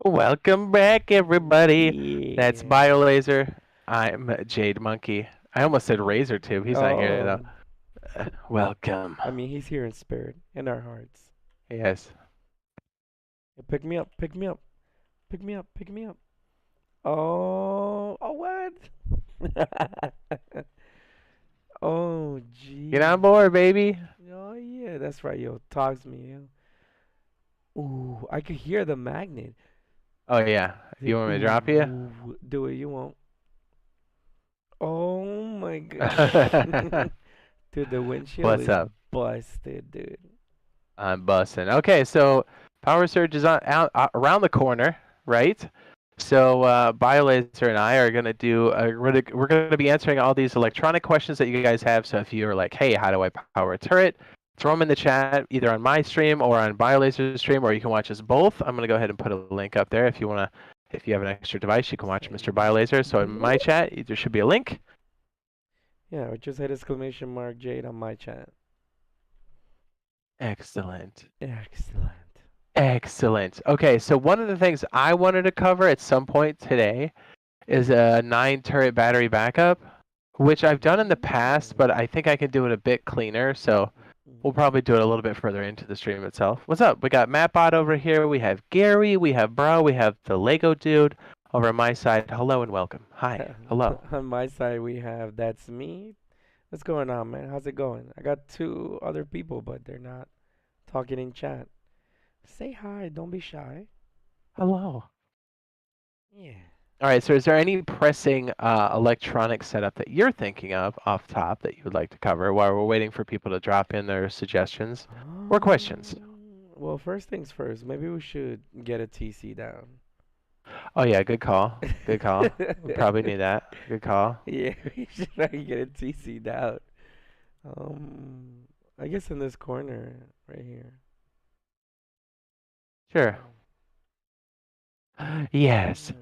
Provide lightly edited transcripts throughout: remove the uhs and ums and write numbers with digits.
Welcome back, everybody. That's Yeah. BioLaser. I'm Jade Monkey. I almost said Razor Tube. He's not here though. Oh, Welcome. I mean, he's here in spirit, in our hearts. Yes. Yeah, pick me up, pick me up, pick me up, pick me up. Oh, what? Oh, Get gee. on board, baby. Oh, yeah, that's right, yo. Talks me, yo. Ooh, I could hear the magnet. Oh yeah. Say, You want me to drop you? ooh, do it, you won't. Oh my god. Dude, the windshield What's is up? busted, dude. I'm busting. Okay, so Power Surge is around the corner, right? So BioLaser and I are gonna do. We're gonna be answering all these electronic questions that you guys have. So if you're like, "Hey, how do I power a turret?" Throw them in the chat, either on my stream or on BioLaser's stream, or you can watch us both. I'm gonna go ahead and put a link up there if you wanna. If you have an extra device, you can watch Say, Mr. BioLaser. So in my bloop. chat, there should be a link. Yeah, or just hit exclamation mark Jade on my chat. Excellent. Excellent. Excellent. Okay, so one of the things I wanted to cover at some point today is a 9 turret battery backup, which I've done in the past, but I think I can do it a bit cleaner. So we'll probably do it a little bit further into the stream itself. What's up? We got Mattbot over here. We have Gary. We have Bro. We have the Lego dude over on my side. Hello and welcome. Hi. Hello. On my side, we have that's me. What's going on, man? How's it going? I got two other people, but they're not talking in chat. Say hi. Don't be shy. Hello. Yeah. All right. So is there any pressing electronic setup that you're thinking of off top that you would like to cover while we're waiting for people to drop in their suggestions or questions? Well, first things first. Maybe we should get a TC down. Oh yeah, good call. Good call. We probably need that. Good call. Yeah, we should try to get a TC down. Um, I guess in this corner right here. Sure. Yes. Yeah.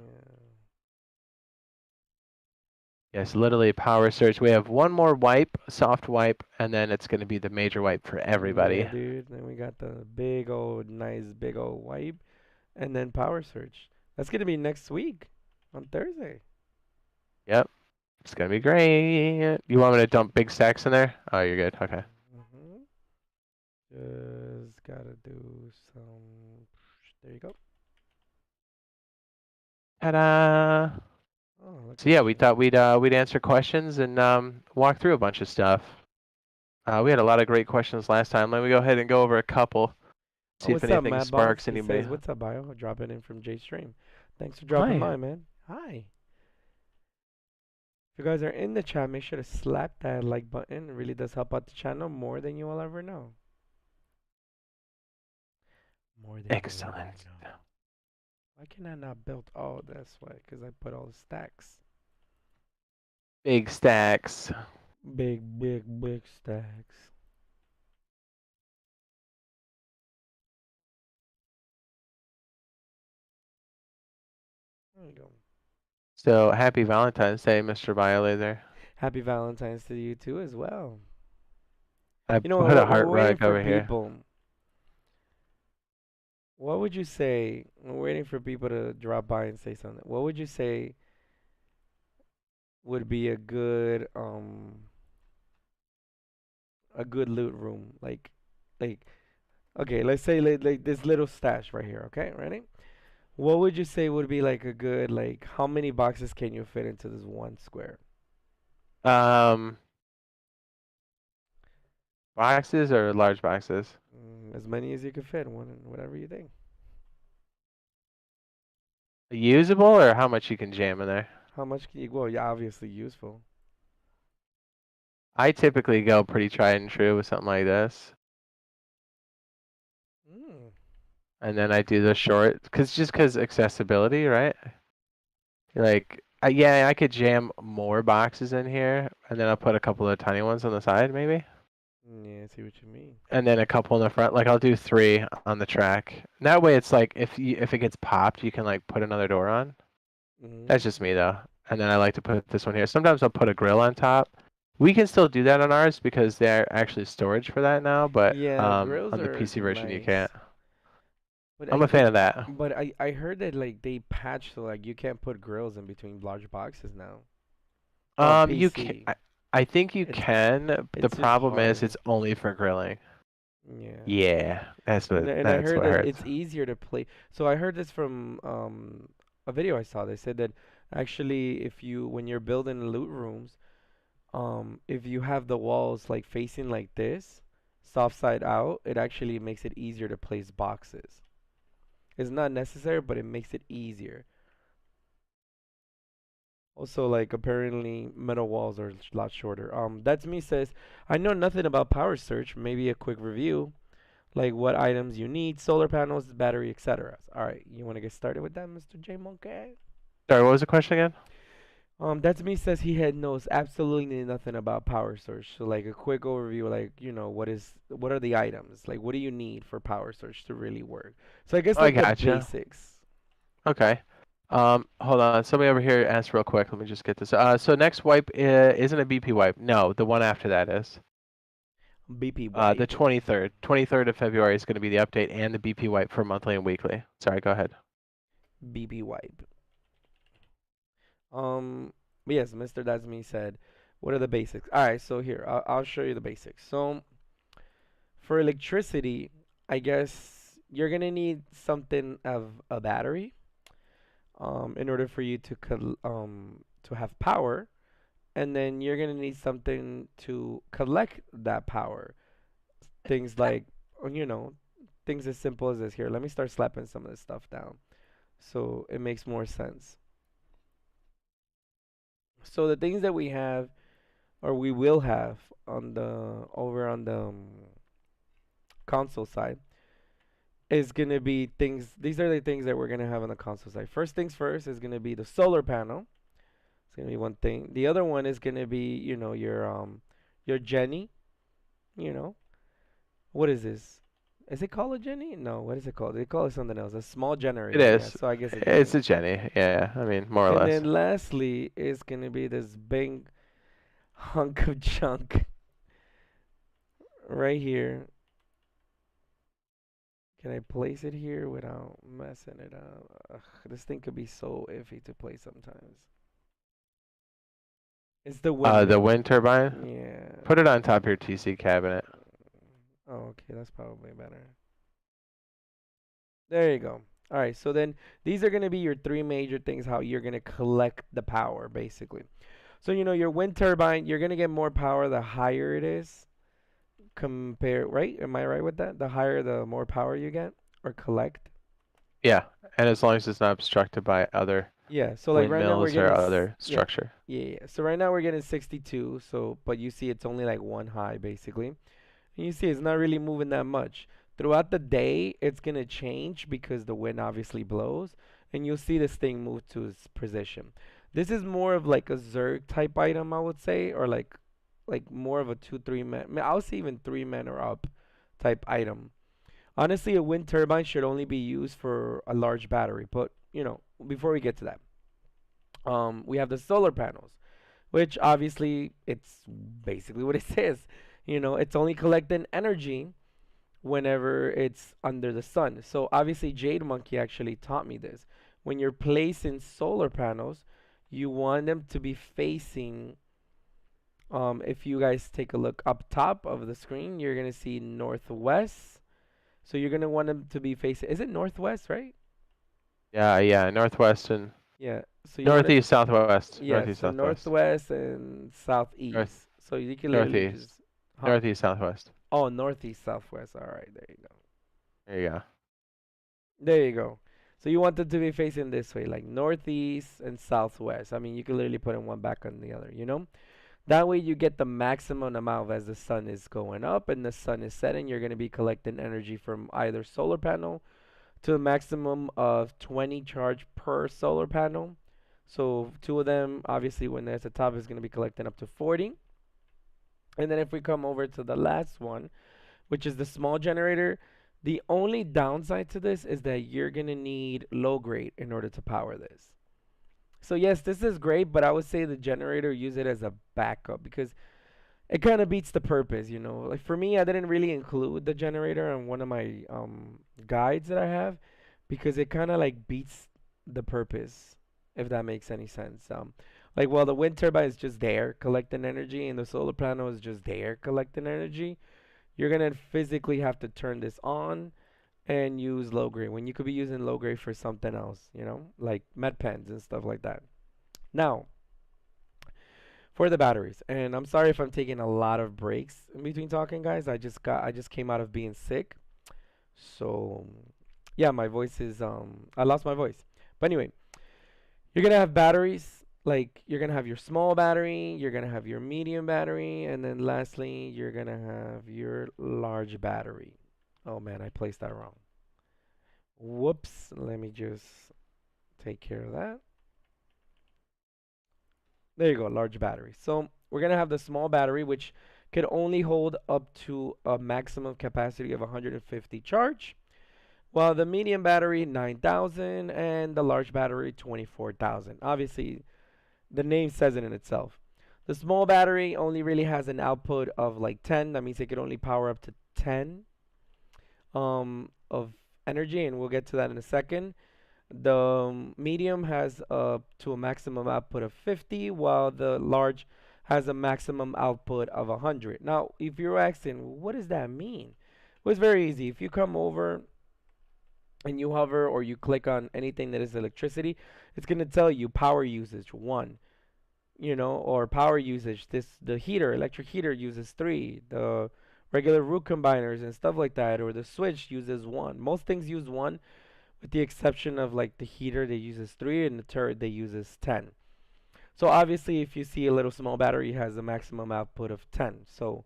Yes, literally power surge. We have one more wipe, soft wipe, and then it's going to be the major wipe for Yeah, everybody. dude. Then we got the big old, nice, big old wipe, and then power search. That's gonna be next week on Thursday. Yep. It's going to be great. You want me to dump big stacks in there? Oh, you're good. Okay. hmm Just gotta do some. There you go. Ta-da! Oh, look So at yeah, we you. thought we'd answer questions and walk through a bunch of stuff. We had a lot of great questions last time. Let me go ahead and go over a couple. Oh, See if what's up, anything Matt Boss? sparks He anybody. says, "What's up, Bio? Dropping in from J Stream. Thanks for dropping Hi. by, man. Hi. If you guys are in the chat, make sure to slap that like button. It really does help out the channel more than you will ever know. More than you will ever Excellent. know. Why can I not build? Oh, that's why. Because I put all the stacks. Big stacks. Big, big, big stacks. There you go. So happy Valentine's Day, Mr. Violator. Happy Valentine's to you too as well. I You know what? put a We're heart waiting rug for over here. people. What would you say? We're waiting for people to drop by and say something. What would you say would be a good loot room? Like okay, let's say like this little stash right here. Okay, ready? What would you say would be like a good like how many boxes can you fit into this one square? Um, Boxes or large boxes? As many as you can fit, one whatever you think. Usable or how much you can jam in there? How much can you? Well, yeah, obviously useful. I typically go pretty tried and true with something like this, Mm. and then I do the short, cause accessibility, right? Like, yeah, I could jam more boxes in here, and then I'll put a couple of tiny ones on the side, maybe, Yeah, I see what you mean. and then a couple in the front. Like I'll do 3 on the track. And that way, it's like if it gets popped, you can like put another door on. Hmm That's just me though. And then I like to put this one here. Sometimes I'll put a grill on top. We can still do that on ours because they're actually storage for that now, but Yeah, grills on the are PC version you can't. nice. But I'm a fan of that. I heard that like they patched so like you can't put grills in between large boxes now. On You can. PC. I think you It's can. But the it's just problem is hard. it's only for grilling. Yeah. Yeah, And I that's heard what that hurts. it's easier to play. So I heard this from a video I saw. They said that actually if you when you're building loot rooms, if you have the walls like facing like this, soft side out, it actually makes it easier to place boxes. It's not necessary, but it makes it easier. Also, like apparently metal walls are a lot shorter. That's me says, I know nothing about power search. Maybe a quick review, like what items you need, solar panels, battery, etc. All right, you want to get started with that, Mr. J Monkey? Sorry, what was the question again? That's me says he had knows absolutely nothing about power search. So like a quick overview, like what are the items? Like what do you need for power search to really work? So I guess Oh, I like the gotcha. basics. Okay. Hold on. Somebody over here asked real quick. Let me just get this. So next wipe isn't a BP wipe. No, the one after that is. BP The wipe, 23rd. 23rd of February is going to be the update and the BP wipe for monthly and weekly. Sorry, go ahead. BP wipe. But yes, Mr. That's me said, what are the basics? All right, so here I'll show you the basics. So for electricity, I guess you're gonna need something of a battery, in order for you to have power, and then you're gonna need something to collect that power. Things like, you know, things as simple as this. Here, let me start slapping some of this stuff down, so it makes more sense. So the things that we have, or we will have on the over on the console side, is gonna be things. These are the things that we're gonna have on the console side. First things first is gonna be the solar panel. It's gonna be one thing. The other one is gonna be, your Jenny. You know, what is this? Is it called a Jenny? No, what is it called? They call it something else. A small It generator. Yeah, is. so I guess a It's Jenny. a Jenny. Yeah, I mean, more or And less. then lastly is gonna be this big hunk of junk right here. Can I place it here without messing it up? Ugh, this thing could be so iffy to place sometimes. It's the The windmill. wind turbine. Yeah. Put it on top of your TC cabinet. Oh, okay, that's probably better. There you go. All right, so then these are going to be your three major things how you're going to collect the power, basically. So, your wind turbine, you're going to get more power the higher it is. Compare, right? Am I right with that? The higher, the more power you get or collect. Yeah, and as long as it's not obstructed by other Yeah, so like right now we're windmills or getting, other yeah, structure. yeah. So right now we're getting 62, so, but you see it's only like one high, basically. And you see it's not really moving that much. Throughout the day, it's gonna change because the wind obviously blows, and you'll see this thing move to its position. This is more of like a Zerg type item, I would say, or like more of a 2 3 man. I mean, I'll say even 3 men or up type item. Honestly, a wind turbine should only be used for a large battery, but before we get to that, we have the solar panels, which obviously it's basically what it says. It's only collecting energy whenever it's under the sun. So obviously Jade Monkey actually taught me this. When you're placing solar panels, you want them to be facing, if you guys take a look up top of the screen, you're gonna see northwest. So you're gonna want them to be facing, is it northwest, right? Yeah, yeah, northwest and Yeah. So you want it, northeast, southwest, yeah, northeast, so southwest, northwest and north, southeast. So you can literally northeast, just, huh? northeast, southwest. Oh, northeast, southwest. All right, there you go. There you go. There you go. So you want them to be facing this way, like northeast and southwest. I mean, you can literally put in one back on the other. That way you get the maximum amount of as the sun is going up and the sun is setting. You're going to be collecting energy from either solar panel to a maximum of 20 charge per solar panel. So two of them, obviously, when they're at the top, is going to be collecting up to 40. And then if we come over to the last one, which is the small generator, the only downside to this is that you're going to need low grade in order to power this. So yes, this is great, but I would say the generator use it as a backup because it kind of beats the purpose, you know. Like for me, I didn't really include the generator on one of my guides that I have because it kind of like beats the purpose, if that makes any sense. Like well, the wind turbine is just there collecting energy, and the solar panel is just there collecting energy. You're gonna physically have to turn this on and use low grade when you could be using low grade for something else, you know, like med pens and stuff like that. Now, for the batteries, and I'm sorry if I'm taking a lot of breaks in between talking, guys. I just came out of being sick, so yeah, my voice is I lost my voice. But anyway, you're gonna have batteries. Like you're gonna have your small battery, you're gonna have your medium battery, and then lastly, you're gonna have your large battery. Oh man, I placed that wrong. Whoops, let me just take care of that. There you go, large battery. So we're gonna have the small battery, which can only hold up to a maximum capacity of 150 charge, while the medium battery 9,000 and the large battery 24,000. Obviously, the name says it in itself. The small battery only really has an output of like 10. That means it could only power up to 10 of energy, and we'll get to that in a second. The medium has up to a maximum output of 50, while the large has a maximum output of 100. Now, if you're asking, what does that mean? Well, it's very easy. If you come over and you hover or you click on anything that is electricity, it's going to tell you power usage 1, you know, or power usage. The heater, electric heater uses 3. The regular root combiners and stuff like that, or the switch uses 1. Most things use 1, with the exception of like the heater that uses 3 and the turret that uses 10. So obviously if you see a little small battery has a maximum output of 10. So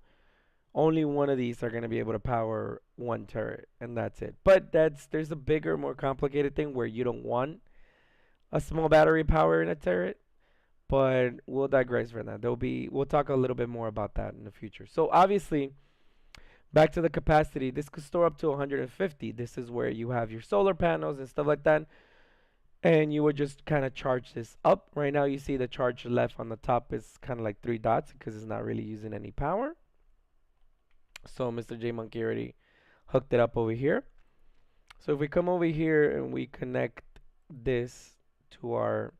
only one of these are going to be able to power one turret and that's it. But there's a bigger, more complicated thing where you don't want a small battery power in a turret, but we'll digress for that. We'll talk a little bit more about that in the future. So obviously back to the capacity, this could store up to 150. This is where you have your solar panels and stuff like that. And you would just kind of charge this up. Right now you see the charge left on the top is kind of like 3 dots because it's not really using any power. So Mr. J Monkey already hooked it up over here. So if we come over here and we connect this to our,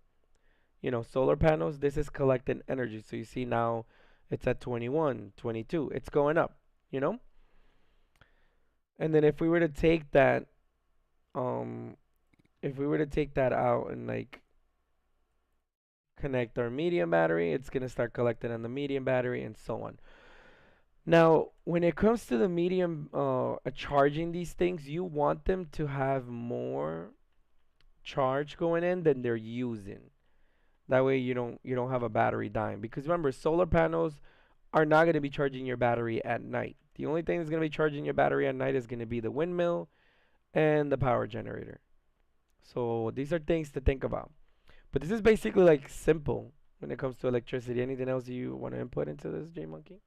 you know, solar panels, this is collecting energy. So you see now it's at 21, 22. It's going up, you know? And then if we were to take that, if we were to take that out and like connect our medium battery, it's gonna start collecting on the medium battery and so on. Now, when it comes to the medium charging these things, you want them to have more charge going in than they're using. That way you don't have a battery dying. Because remember, solar panels are not gonna be charging your battery at night. The only thing that's gonna be charging your battery at night is gonna be the windmill and the power generator. So these are things to think about. But this is basically like simple when it comes to electricity. Anything else you want to input into this, J Monkey?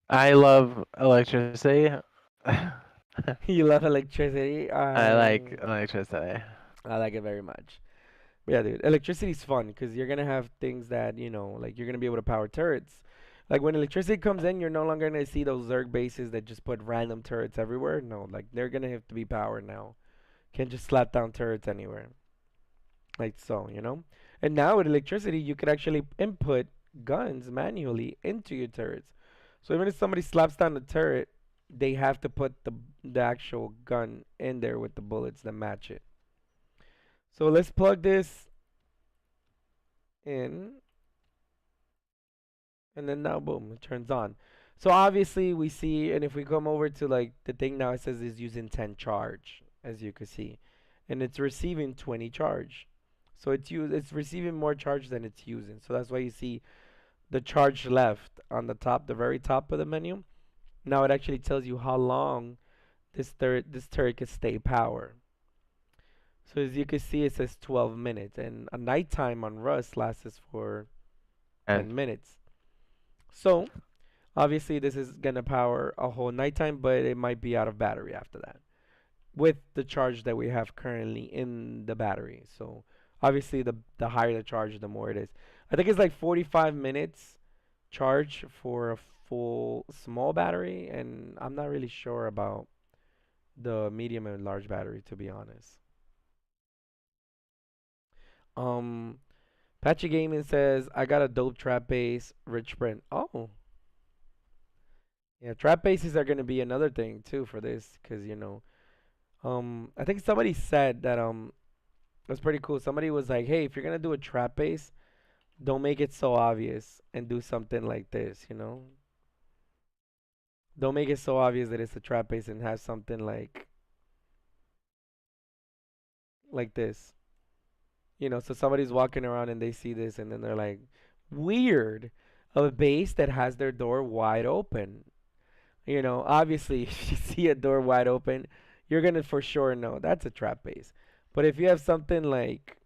I love electricity. You love electricity. I like electricity. I like it very much. But yeah, dude, electricity's fun because you're gonna have things that like you're gonna be able to power turrets. Like when electricity comes in, you're no longer gonna see those Zerg bases that just put random turrets everywhere. No, like they're gonna have to be powered now. Can't just slap down turrets anywhere. Like so, you know? And now with electricity, you could actually input guns manually into your turrets. So even if somebody slaps down the turret, they have to put the actual gun in there with the bullets that match it. So let's plug this in, and then now boom, it turns on. So obviously we see, and if we come over to like the thing now, it says it's using 10 charge, as you can see, and it's receiving 20 charge. So it's receiving more charge than it's using. So that's why you see the charge left on the top, the very top of the menu. Now it actually tells you how long this turret can stay power. So as you can see, it says 12 minutes, and a nighttime on Rust lasts for And 10 minutes. So obviously this is gonna power a whole nighttime, but it might be out of battery after that, with the charge that we have currently in the battery. So obviously the higher the charge, the more it is. I think it's like 45 minutes charge for a full small battery, and I'm not really sure about the medium and large battery, to be honest. Um, Patchy Gaming says I got a dope trap bass, rich print. Oh, yeah, trap basses are gonna be another thing too for this, cause I think somebody said that that's pretty cool. Somebody was like, hey, if you're gonna do a trap bass, don't make it so obvious and do something like this, you know? Don't make it so obvious that it's a trap bass and have something like this. So somebody's walking around and they see this and then they're like, weird. A bass that has their door wide open. Obviously, if you see a door wide open, you're gonna for sure know that's a trap bass. But if you have something like,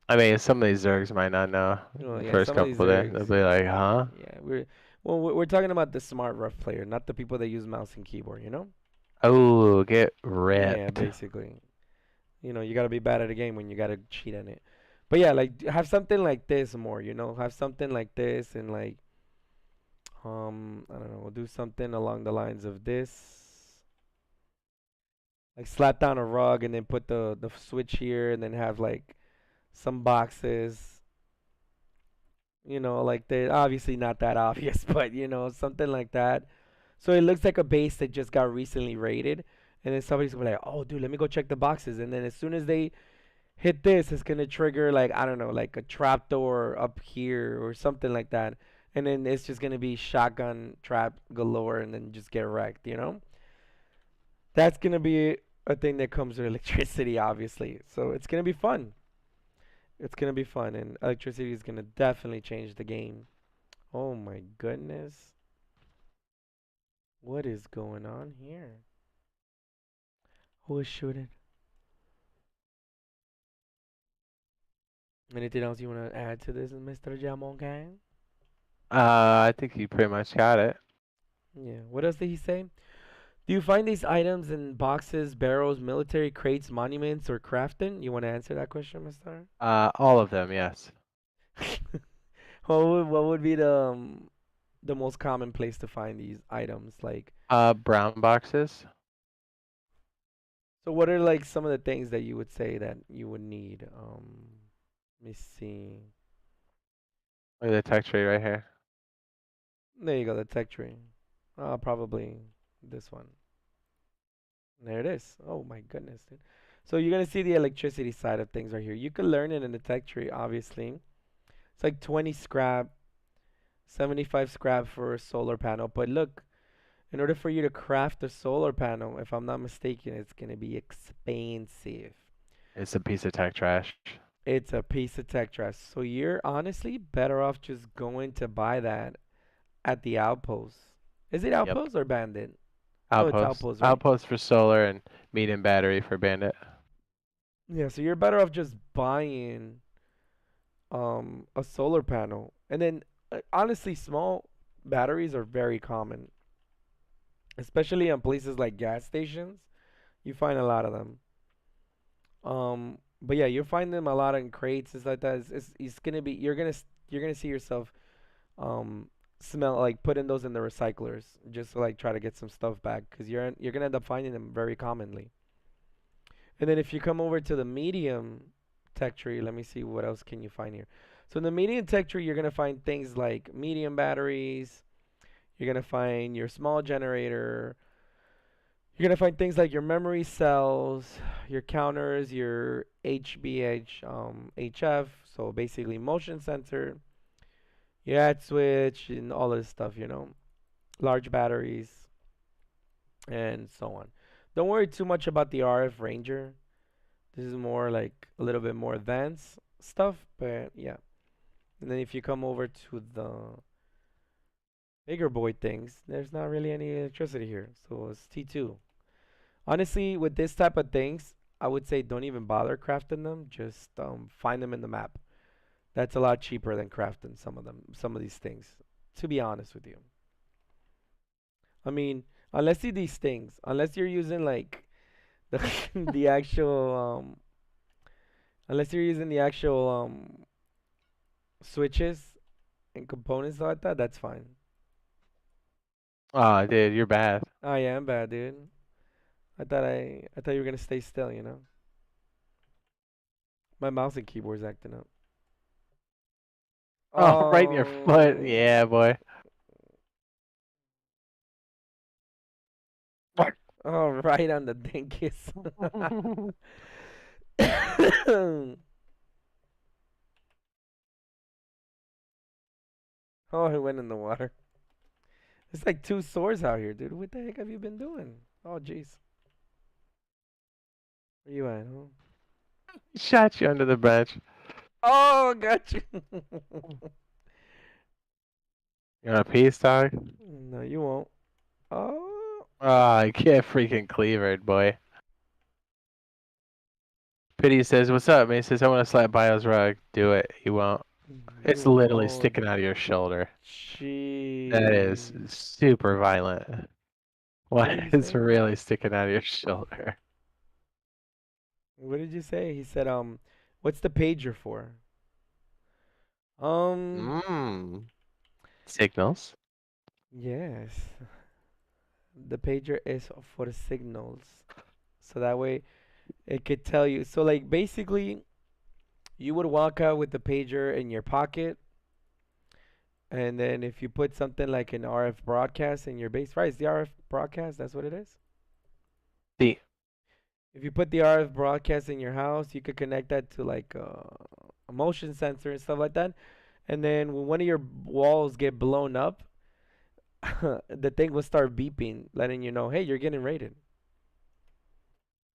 I mean, some of these Zergs might not know the yeah, first some of these couple days. They'll Zergs, be like, huh? yeah, we're talking about the smart rough player, not the people that use mouse and keyboard, you know? Oh, get Yeah, ripped. basically. You gotta be bad at a game when you gotta cheat in it. But yeah, like have something like this more, have something like this and like I don't know, we'll do something along the lines of this. Like slap down a rug and then put the switch here and then have like some boxes, like they obviously not that obvious, but something like that. So it looks like a base that just got recently raided. And then somebody's gonna be like, oh dude, let me go check the boxes. And then as soon as they hit this, it's gonna trigger like I don't know, like a trapdoor up here or something like that. And then it's just gonna be shotgun trap galore and then just get wrecked, you know? That's gonna be a thing that comes with electricity, obviously. So it's gonna be fun. It's gonna be fun, and electricity is gonna definitely change the game. Oh my goodness. What is going on here? Who is shooting? Anything else you want to add to this, Mr. Jamon Gang? I think you pretty much got it. Yeah. What else did he say? Do you find these items in boxes, barrels, military crates, monuments, or crafting? You want to answer that question, Mister? All of them, yes. What would be the most common place to find these items? Like, Brown boxes. so what are like some of the things that you would say that you would need? Let me see. Look at the tech tree right here. There you go, the tech tree. Probably this one. There it is. Oh my goodness, dude. So you're gonna see the electricity side of things right here. You can learn it in the tech tree, obviously. It's like 20 scrap, 75 scrap for a solar panel. But look, in order for you to craft a solar panel, if I'm not mistaken, it's gonna be expensive. It's a piece of tech trash. It's a piece of tech trash. So you're honestly better off just going to buy that at the outpost. Is it Yep. outpost or bandit? Oh, it's Outpost. outpost, right? Outpost for solar and medium battery for bandit. Yeah, so you're better off just buying a solar panel. And then honestly, small batteries are very common, especially on places like gas stations. You find a lot of them. But yeah, you'll find them a lot in crates and stuff like that. It's gonna be you're gonna see yourself um smell like putting those in the recyclers just to like try to get some stuff back because you're gonna end up finding them very commonly. And then if you come over to the medium tech tree, let me see what else can you find here. So in the medium tech tree, you're gonna find things like medium batteries. You're gonna find your small generator. You're gonna find things like your memory cells, your counters, your HBH, HF, so basically motion sensor, your add switch, and all this stuff. Large batteries, and so on. Don't worry too much about the RF Ranger. This is more like a little bit more advanced stuff, but yeah. And then if you come over to the bigger boy things, there's not really any electricity here, so it's T2. Honestly, with this type of things, I would say don't even bother crafting them. Just find them in the map. That's a lot cheaper than crafting some of these things. To be honest with you, I mean, unless you're using like the the actual unless you're using the actual switches and components like that, that's fine. Oh, dude, you're bad. I am bad, dude. I thought you were gonna stay still, you know. My mouse and keyboard's acting up. Oh, right in your foot. Oh, Yeah, boy. oh, right on the dinkus. Oh, it went in the water. It's like two swords out here, dude. What the heck have you been doing? Oh, jeez. Where you at, huh? Shot you under the bench. Oh, got you. You want a piece, dog? No, you won't. Oh, Oh, I can't freaking cleaver it, boy. Pity says, "What's up?" Man, he says, "I want to slap Bio's rug." Do it. He won't. you It's literally won't. sticking out of your shoulder. That is Jeez. super violent. What What did he is say? really sticking out of your shoulder? What did you say? He said, what's the pager for? Um, Mmm. Signals. yes. The pager is for signals. So that way it could tell you. So like basically you would walk out with the pager in your pocket, and then if you put something like an RF broadcast in your base, right? It's the RF broadcast, that's what it is. See, If you put the RF broadcast in your house, you could connect that to like a motion sensor and stuff like that. And then when one of your walls get blown up, the thing will start beeping, letting you know, hey, you're getting raided.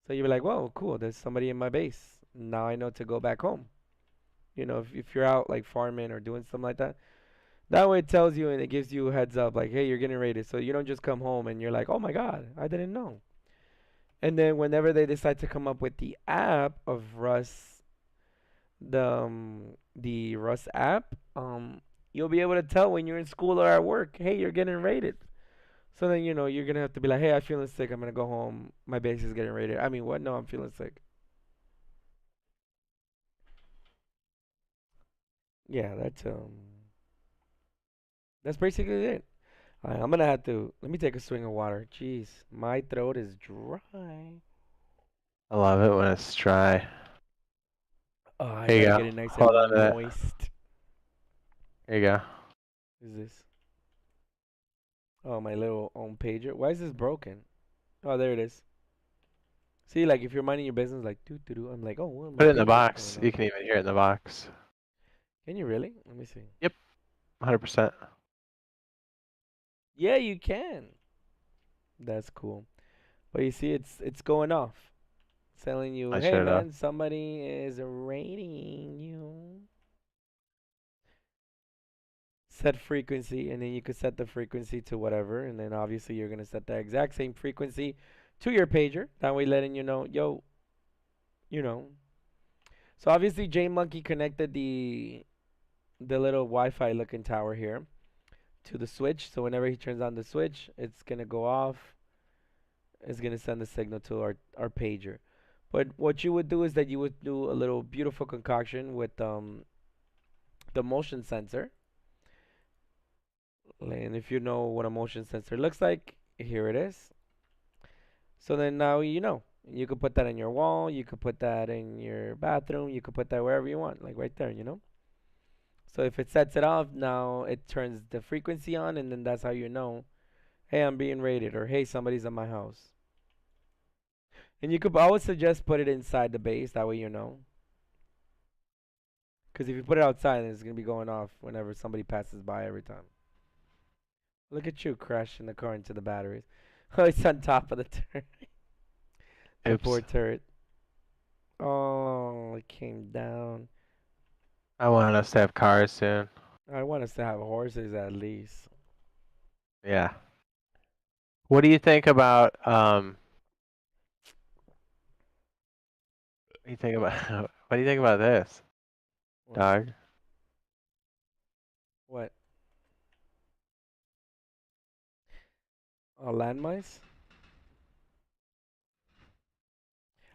So you're like, whoa, cool, there's somebody in my base. Now I know to go back home. You know, if you're out like farming or doing something like that, that way it tells you and it gives you a heads up, like, hey, you're getting raided. So you don't just come home and you're like, oh my God, I didn't know. And then whenever they decide to come up with the app of Rust, the Rust app, you'll be able to tell when you're in school or at work, hey, you're getting raided. So then you know you're gonna have to be like, hey, I'm feeling sick. I'm gonna go home. My base is getting raided. I mean, what? No, I'm feeling sick. Yeah, that's basically it. I'm gonna have to let me take a swing of water. Jeez, my throat is dry. I love it when it's dry. Oh, I Here you gotta go. get it nice Hold on to and that. moist. Here you go. Is this? Oh, my little pager. Why is this broken? Oh, there it is. See, like if you're minding your business, like doo doo doo, I'm like, oh, well, my Put it in the pager's box. going You off. can even hear it in the box. Can you really? Let me see. Yep, 100%. Yeah, you can. That's cool. But you see, it's going off, telling you, I hey shut it off. man, somebody is rating you. Set frequency, and then you could set the frequency to whatever, and then obviously you're gonna set the exact same frequency to your pager. That way, letting you know, yo, you know. So obviously, J Monkey connected the little Wi-Fi looking tower here to the switch. So whenever he turns on the switch, it's gonna go off. It's gonna send the signal to our pager. But what you would do is that you would do a little beautiful concoction with the motion sensor. And if you know what a motion sensor looks like, here it is. So then now you know. You could put that in your wall, you could put that in your bathroom, you could put that wherever you want, like right there, you know? So if it sets it off, now it turns the frequency on, and then that's how you know, hey, I'm being raided, or hey, somebody's at my house. And you could, I would suggest put it inside the base, that way you know. Because if you put it outside, then it's going to be going off whenever somebody passes by every time. Look at you crashing the car into the batteries. Oh, it's on top of the turret. The poor Oops. turret. Oh, it came down. I want us to have cars soon. I want us to have horses at least. Yeah. What do you think about what do you think about what do you think about this, What? dog? What? Landmines?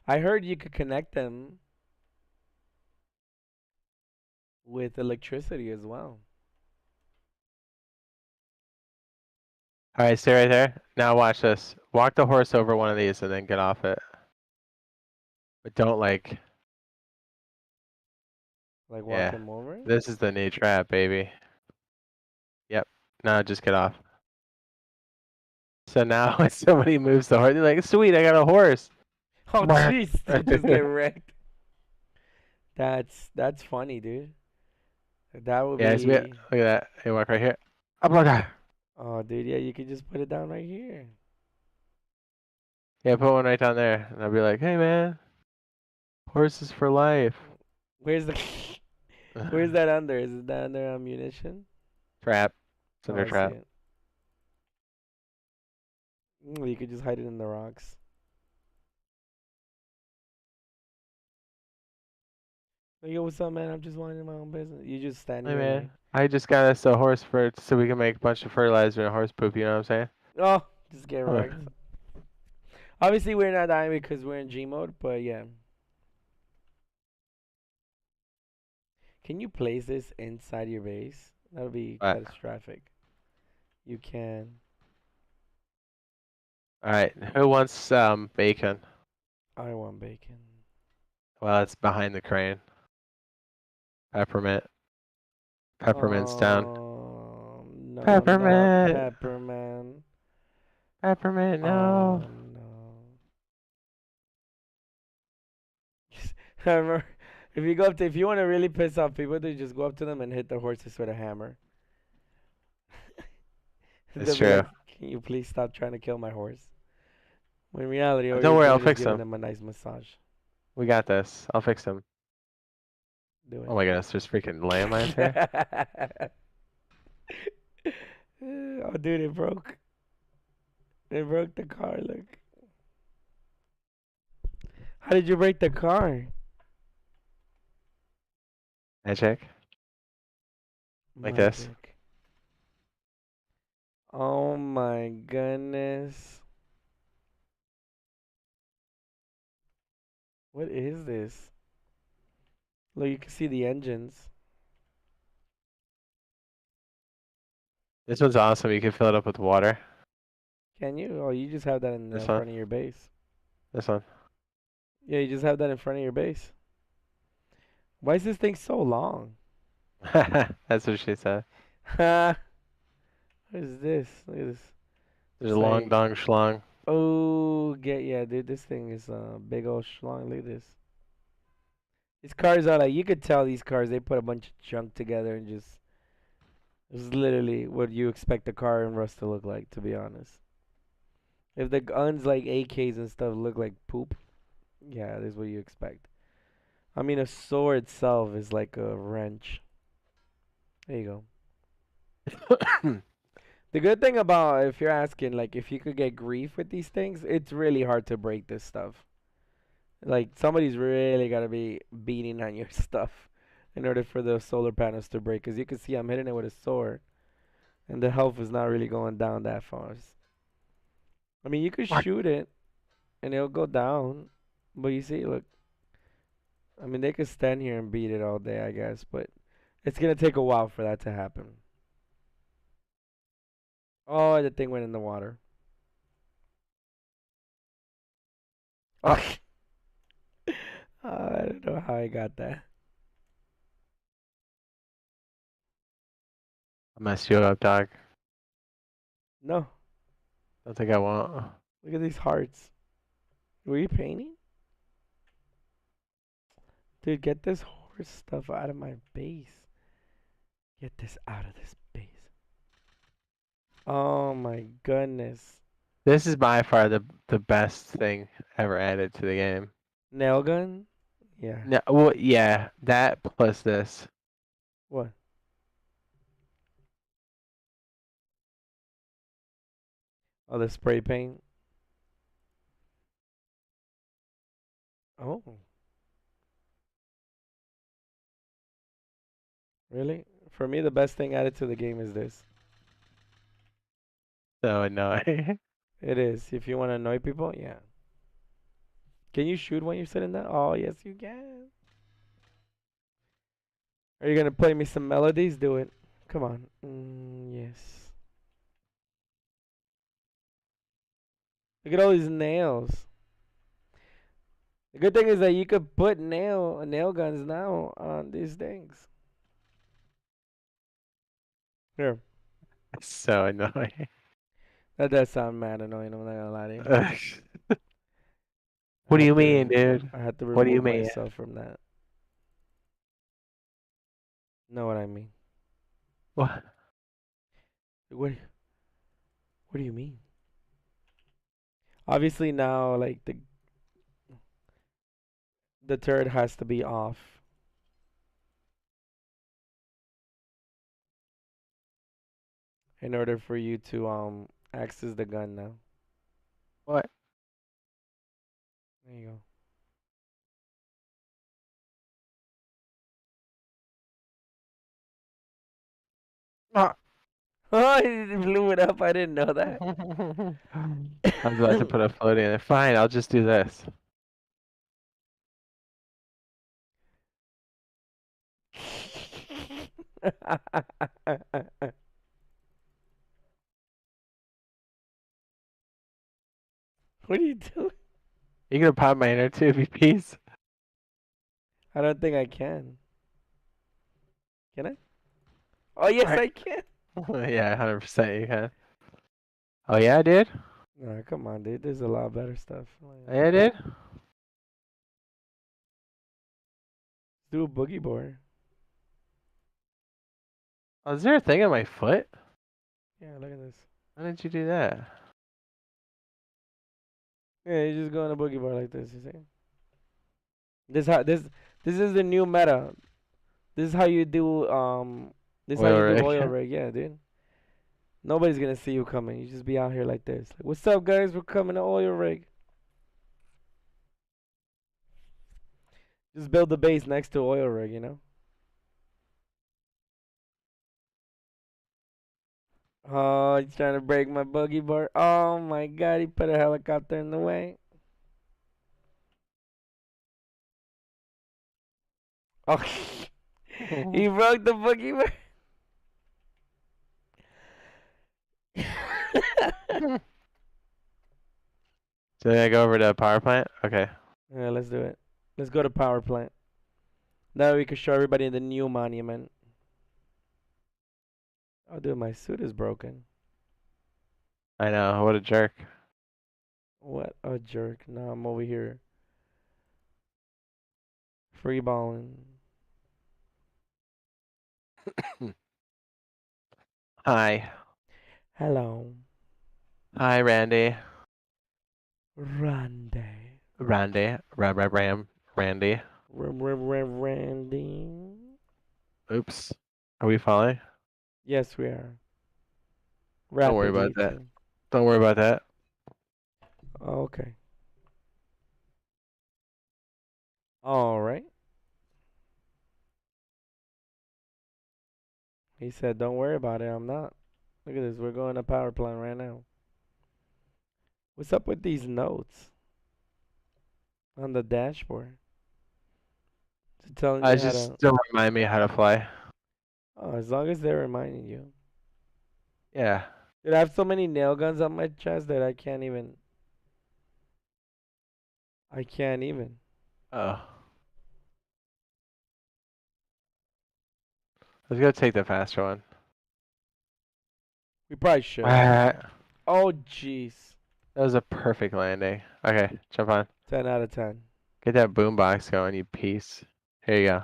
I heard you could connect them with electricity as well. All right, stay right there. Now watch this. Walk the horse over one of these and then get off it. But don't like, Like walk yeah. him over? This is the new trap, baby. Yep. Now just get off. So now when somebody moves the horse, they're like, sweet, I got a horse. Oh jeez, they just get wrecked. That's funny, dude. That would Yeah, look be. at that. Hey, walk right here. Up like that. Oh, dude, yeah, you could just put it down right here. Yeah, put one right down there. And I'll be like, hey, man, horses for life. Where's the? Where's that under? Is it that under ammunition? Trap. It's Oh, under I see trap. it. You could just hide it in the rocks. Like, yo, what's up, man? I'm just minding my own business. You just stand Hey, here man, I just got us a horse for so we can make a bunch of fertilizer and horse poop, you know what I'm oh, just get saying? wrecked. Obviously, we're not dying because we're in G mode, but yeah. Can you place this inside your base? That would be But, catastrophic. You can. all right, who wants bacon? I want bacon. Well, it's behind the crane. Peppermint. Peppermint's down. No, not Peppermint. Pepperman. Peppermint, Oh no. no. I remember, if you go up to, if you want to really piss off people, they just go up to them and hit the horses with a hammer. It's They'll be true. like, "Can you please stop trying to kill my horse?" When in reality, all Don't you're worry, I'll doing is fix giving them. them a nice massage. We got this. I'll fix them. Do Oh my goodness, there's freaking landmines here. it. Oh, dude, it broke. It broke the car. Look. How did you break the car? Magic. Like this. Magic. Oh my goodness. What is this? Look, you can see the engines. This one's awesome. You can fill it up with water. Can you? Oh, you just have that in This the one. front of your base. This one. Yeah, you just have that in front of your base. Why is this thing so long? That's what she said. Ha! What is this? Look at this. There's It's a long like, dong schlong. oh, yeah, dude. This thing is a big old schlong. Look at this. These cars are like, you could tell these cars, they put a bunch of junk together and just, it's literally what you expect a car in Rust to look like, to be honest. If the guns like AKs and stuff look like poop, yeah, this is what you expect. I mean, a sword itself is like a wrench. There you go. The good thing about, if you're asking, like, if you could get grief with these things, it's really hard to break this stuff. Like, somebody's really got to be beating on your stuff in order for the solar panels to break. Because you can see I'm hitting it with a sword, and the health is not really going down that fast. I mean, you could shoot it, and it'll go down. But you see, look. I mean, they could stand here and beat it all day, I guess. But it's going to take a while for that to happen. Oh, the thing went in the water. Oh, I don't know how I got that. I messed you up, dog. No, Don't think I won't. look at these hearts. Were you painting? Dude, get this horse stuff out of my base. Get this out of this base. Oh my goodness. This is by far the best thing ever added to the game. Nail gun? Yeah. No, well, yeah, that plus this. What? Oh, the spray paint? Oh, really? For me, the best thing added to the game is this. So annoying. It is. If you want to annoy people, yeah. Can you shoot when you're sitting down? Oh, yes, you can. Are you going to play me some melodies? Do it. Come on. Yes. Look at all these nails. The good thing is that you could put nail guns now on these things. Here, So annoying. that does sound mad annoying. I'm not gonna lie to you. I What do had you to mean, dude? I had to What do you remove mean? myself from that. Know what I mean? What? What do you mean? Obviously now, like the turret has to be off in order for you to access the gun now. What? There you go. Ah. Oh, he blew it up. I didn't know that. I was about to put a floating in there. Fine, I'll just do this. What are you doing? You gonna pop my inner tube, piece? I don't think I can. Can I? Oh, yes, Right. I can. Yeah, 100% you can. Oh yeah, dude? Nah, come on, dude. There's a lot better stuff. Oh, yeah, dude? Do a boogie board. Oh, is there a thing on my foot? Yeah, look at this. Why did you do that? Yeah, you just go on a boogie board like this. You see? This is the new meta. This is how you do This is how Oil you do rig. oil rig. Yeah, dude. Nobody's gonna see you coming. You just be out here like this. Like, what's up, guys? We're coming to oil rig. Just build the base next to oil rig. You know. Oh, he's trying to break my boogie board. Oh my god, he put a helicopter in the way. Oh, he broke the boogie board. So I go over to power plant? Okay. Yeah, let's do it. Let's go to power plant. Now we can show everybody the new monument. Oh, dude, my suit is broken. I know, what a jerk. What a jerk. Now I'm over here free balling. Hi. Hello, Hi, Randy. Randy. Randy. Randy. Randy. Oops. Are we falling? Yes, we are. Don't worry about Rapidly, that. too. Don't worry about that. Oh, okay. All right. He said, don't worry about it. I'm not. Look at this. We're going to power plant right now. What's up with these notes on the dashboard? Is it telling I you how just to. don't remind me how to fly. Oh, as long as they're reminding you. Yeah. Dude, I have so many nail guns on my chest that I can't even. I can't even. Oh. Let's go take the faster one. We probably should. That Oh, jeez. was a perfect landing. Okay, jump on. 10 out of 10. Get that boombox going, you piece. Here you go.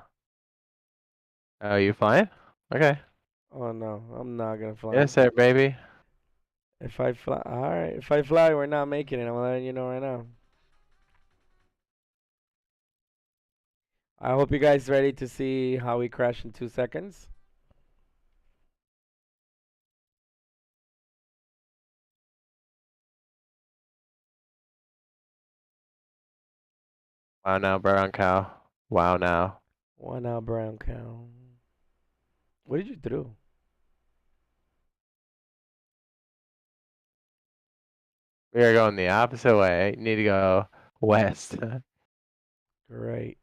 Oh, you flying? Okay. Oh, no. I'm not going to fly. Yes, sir, baby. If I fly. Alright. If I fly, we're not making it. I'm letting you know right now. I hope you guys ready to see how we crash in 2 seconds. Wow now, brown cow. Wow now. 1 hour brown cow. What did you do? We are going the opposite way. You need to go west. Great.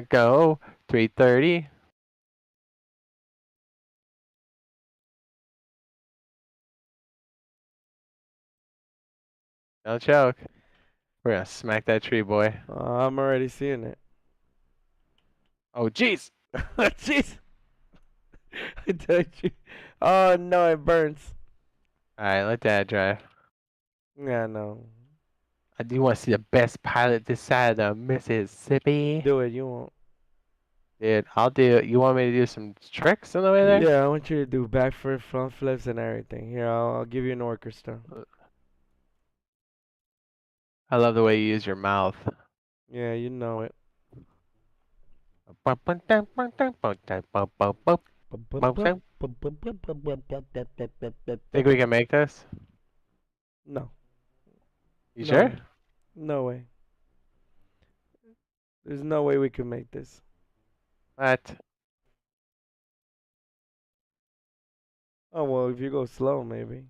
Go. 3:30. Don't choke. We're gonna smack that tree, boy. I'm already seeing it. Oh, jeez. Jeez. I told you. Oh no, it burns. All right, let Dad drive. Yeah, no. I do want to see the best pilot this side of the Mississippi. Do it. You won't. Dude, I'll do it. You want me to do some tricks on the way there? Yeah, I want you to do back flip, front flips, and everything. Here, I'll give you an orchestra. I love the way you use your mouth. Yeah, you know it. Think we can make this? No, You no sure? way. No way. There's no way we can make this. What? Oh well, if you go slow, maybe.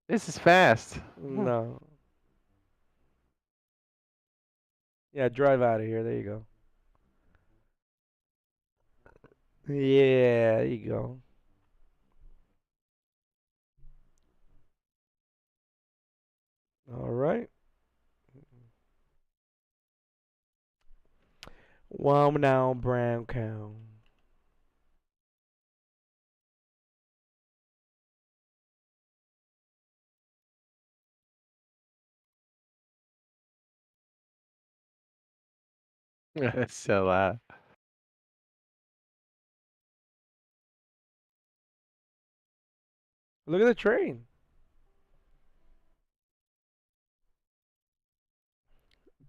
This is fast. No. Yeah, drive out of here. There you go. Yeah, there you go. All right. Wow, now brown cow. That's so loud. Look at the train.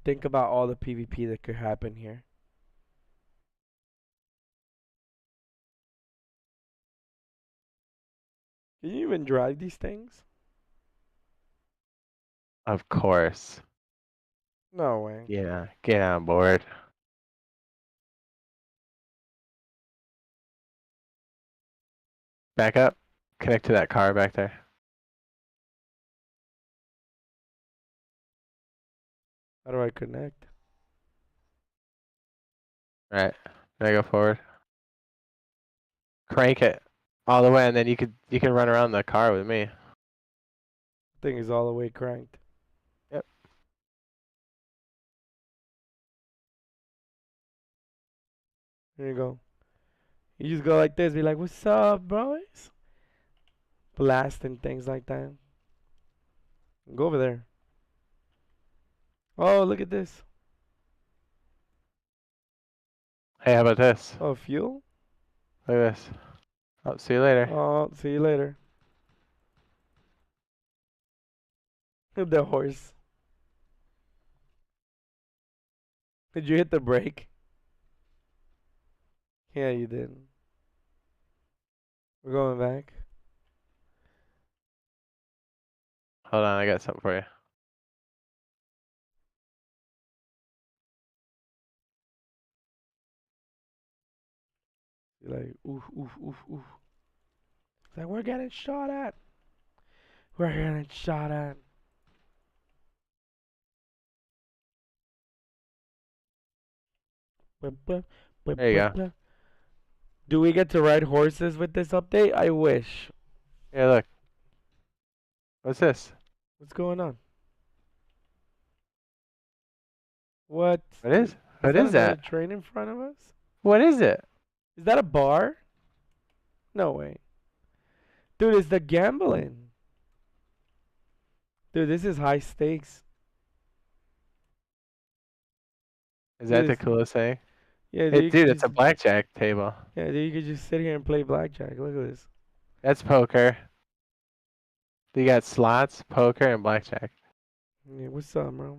Think about all the PvP that could happen here. Can you even drive these things? Of course. No way. Yeah, get on board. Back up. Connect to that car back there. How do I connect? All right. Now go forward. Crank it all the way, and then you can run around the car with me. Thing is all the way cranked. Yep. Here you go. You just go like this, be like, "What's up, boys?" Blasting things like that. Go over there. Oh, look at this. Hey, how about this? Oh, fuel. Look at this. Oh, see you later. Oh, see you later. The horse. Did you hit the brake? Yeah, you did. We're going back. Hold on, I got something for you. You're like, oof, oof, oof, oof. It's like, we're getting shot at. We're getting shot at. There you go. Do we get to ride horses with this update? I wish. Yeah, look. What's this? What's going on? What? What is? Is What that is another that? train in front of us? What is it? Is that a bar? No way. Dude, it's the gambling. Dude, this is high stakes. Is that Dude, the coolest thing? yeah, dude, It, you dude, could it's just a blackjack table. yeah, dude, you could just sit here and play blackjack. Look at this. That's poker. You got slots, poker, and blackjack. Yeah, what's up, bro?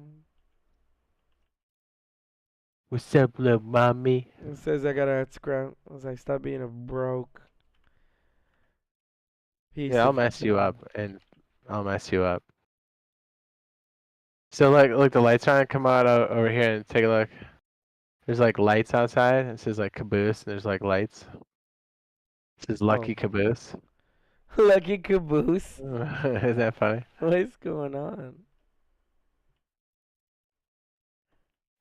What's up, little mommy? It says I gotta add scrap. I was like, stop being a broke piece Yeah, I'll of mess you shit. up, and I'll mess you up. So like, look, the lights are on. Come out over here and take a look. There's like lights outside. It says like caboose, and there's like lights. It says Oh, lucky caboose. Lucky caboose. Is that funny? What's going on?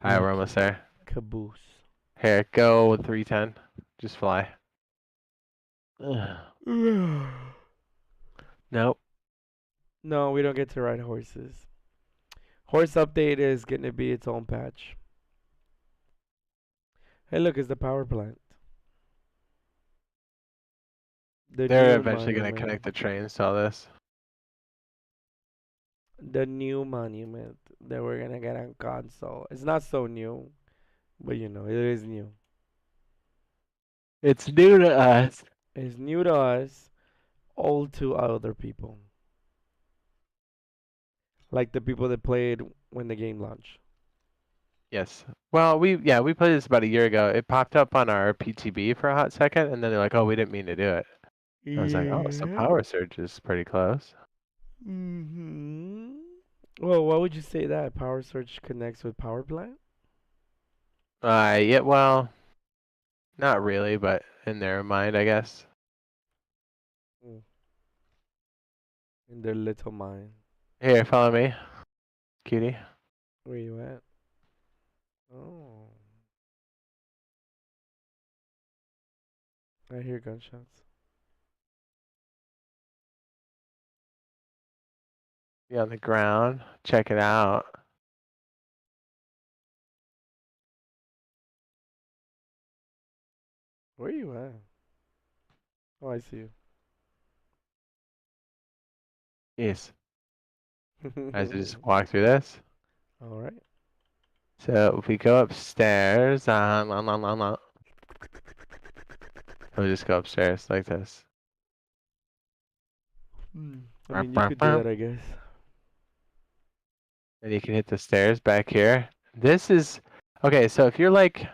Alright, we're almost Lucky there. caboose. Here, go with 310. Just fly. Ugh. Nope. No, we don't get to ride horses. Horse update is going to be its own patch. Hey, look, it's the power plant. The They're new eventually gonna monument. connect the trains to all this. The new monument that we're gonna get on console. It's not so new, but you know, it is new. It's new to us. It's new to us, old to other people. Like the people that played when the game launched. Yes. Well, we played this about a year ago. It popped up on our PTB for a hot second, and then they're like, "Oh, we didn't mean to do it." I was like, "Oh, so Yeah. Power Surge is pretty close." Well, why would you say that? Power Surge connects with Power Plant? Yeah, well, not really, but in their mind, I guess. Mm. In their little mind. Here, follow me, cutie. Where you at? Oh, I hear gunshots. Be on the ground. Check it out. Where you at? Oh, I see Yes. I just you. walk through this. All right. So if we go upstairs, we'll just go upstairs like this. I mean, you could do that, I guess. And you can hit the stairs back here. This is okay. So if you're like,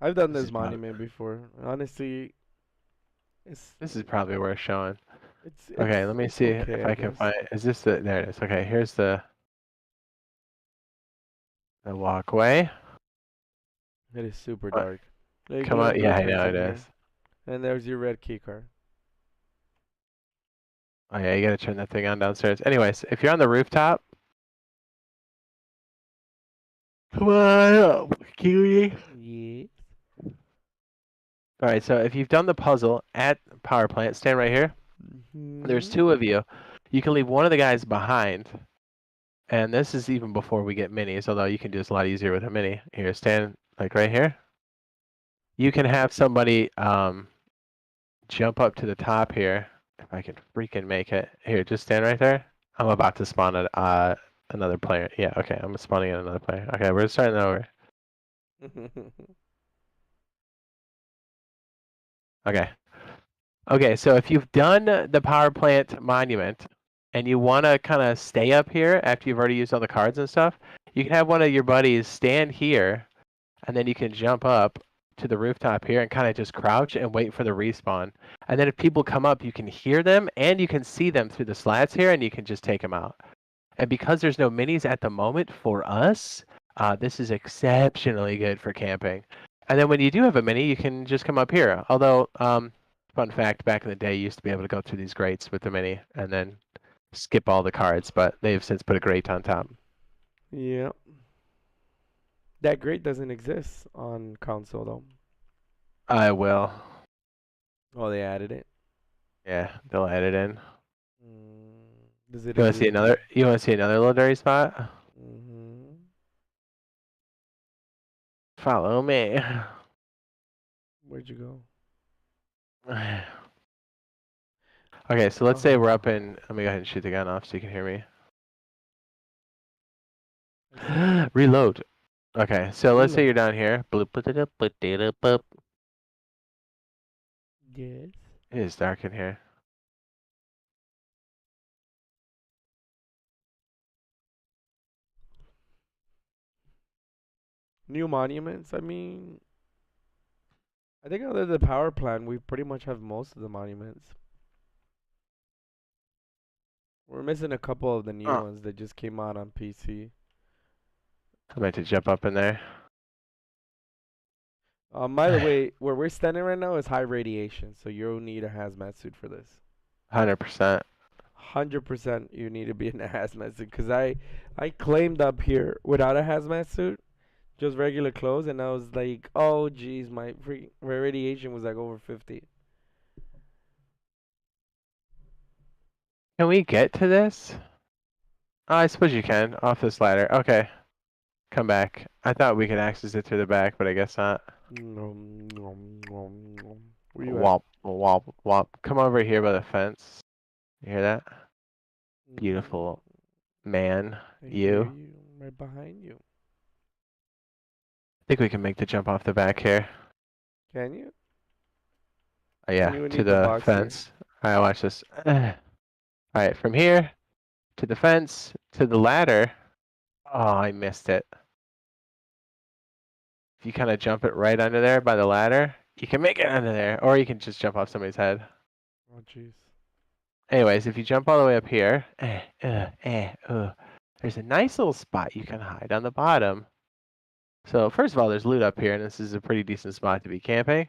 I've done this this is probably monument before. Honestly, it's this is probably worth showing. it's Okay, it's let me it's see okay, if I I can guess. find. Is this the? There it is. Okay, here's the walkway. It is super What? dark. Like Come little on. Yeah, I know blueprints it in is. here. And there's your red key card. Oh yeah, you gotta turn that thing on downstairs. Anyways, if you're on the rooftop, come on up, cutie. Yeah. All right. So if you've done the puzzle at power plant, stand right here. There's Hmm. two of you. You can leave one of the guys behind. And this is even before we get minis, although you can do this a lot easier with a mini. Here, stand like right here. You can have somebody jump up to the top here. If I can freaking make it. Here, just stand right there. I'm about to spawn another player. Yeah, okay, I'm spawning in another player. Okay, we're starting over. Okay. Okay, so if you've done the power plant monument and you want to kind of stay up here after you've already used all the cards and stuff, you can have one of your buddies stand here and then you can jump up to the rooftop here and kind of just crouch and wait for the respawn. And then if people come up, you can hear them and you can see them through the slats here and you can just take them out. And because there's no minis at the moment for us, this is exceptionally good for camping. And then when you do have a mini, you can just come up here. Although, fun fact, back in the day, you used to be able to go through these grates with the mini and then skip all the cards, but they've since put a grate on top. Yeah. That grate doesn't exist on console though. I will. Oh, they added it. Yeah, they'll add it in. Does it You want to see exist? another? You want to see another little dirty spot? Mm-hmm. Follow me. Where'd you go? Okay, so let's say we're up Oh, in. Let me go ahead and shoot the gun off so you can hear me. I see. Reload. Okay, so let's say Reload. you're down here. Bloop, bloop, bloop, bloop, bloop, bloop. Yes. It is dark in here. New monuments. I mean, I think other than the power plant, we pretty much have most of the monuments. We're missing a couple of the new Oh, ones that just came out on PC. I meant to jump up in there. By the way, where we're standing right now is high radiation, so you'll need a hazmat suit for this. 100%. 100% you need to be in a hazmat suit. Cause I claimed up here without a hazmat suit, just regular clothes, and I was like, oh geez, my radiation was like over 50. Can we get to this? Oh, I suppose you can. Off this ladder. Okay. Come back. I thought we could access it through the back, but I guess not. Where you at? Womp, womp, womp. Come over here by the fence. You hear that? Mm, Beautiful man. I hear You. you, right behind you. I think we can make the jump off the back here. Can you? Oh, Don't yeah, even to need the the box here. fence. Alright, watch this. Alright, from here to the fence to the ladder. Oh, I missed it. If you kind of jump it right under there by the ladder, you can make it under there, or you can just jump off somebody's head. Oh jeez. Anyways, if you jump all the way up here, there's a nice little spot you can hide on the bottom. So first of all, there's loot up here, and this is a pretty decent spot to be camping.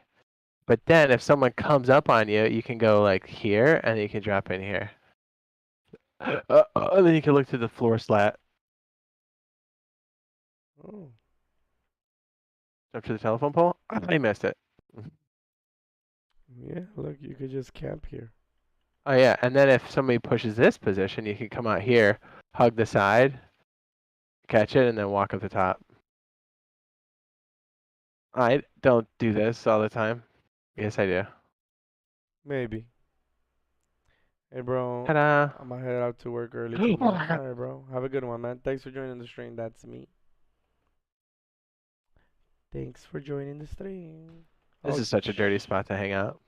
But then if someone comes up on you, you can go like here, and you can drop in here. And then you can look through the floor slat. Oh. Up to the telephone pole. I missed it. Yeah, look, you could just camp here. Oh yeah, and then if somebody pushes this position, you can come out here, hug the side, catch it, and then walk up the top. I don't do this all the time. Yes, I do. Maybe. Hey, bro, Ta-da! I'm gonna head out to work early tomorrow. All right, bro. Have a good one, man. Thanks for joining the stream. That's me. Thanks for joining the stream. This Oh, is such a dirty spot to hang out.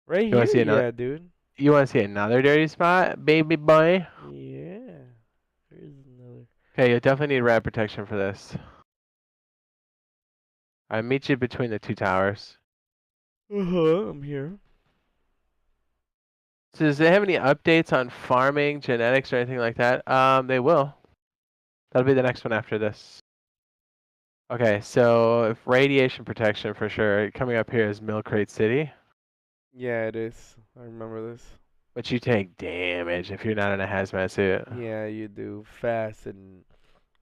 right You want here? to see another? Yeah, dude. You want to see another dirty spot, baby boy? Yeah. Here's another. Okay, you definitely need rat protection for this. I meet you between the two towers. I'm here. So does it have any updates on farming, genetics, or anything like that? They will. That'll be the next one after this. Okay, so if radiation protection for sure. Coming up here is Mill Crate City, Yeah, it is. I remember this. but you take damage if you're not in a hazmat suit. Yeah, you do. Fast and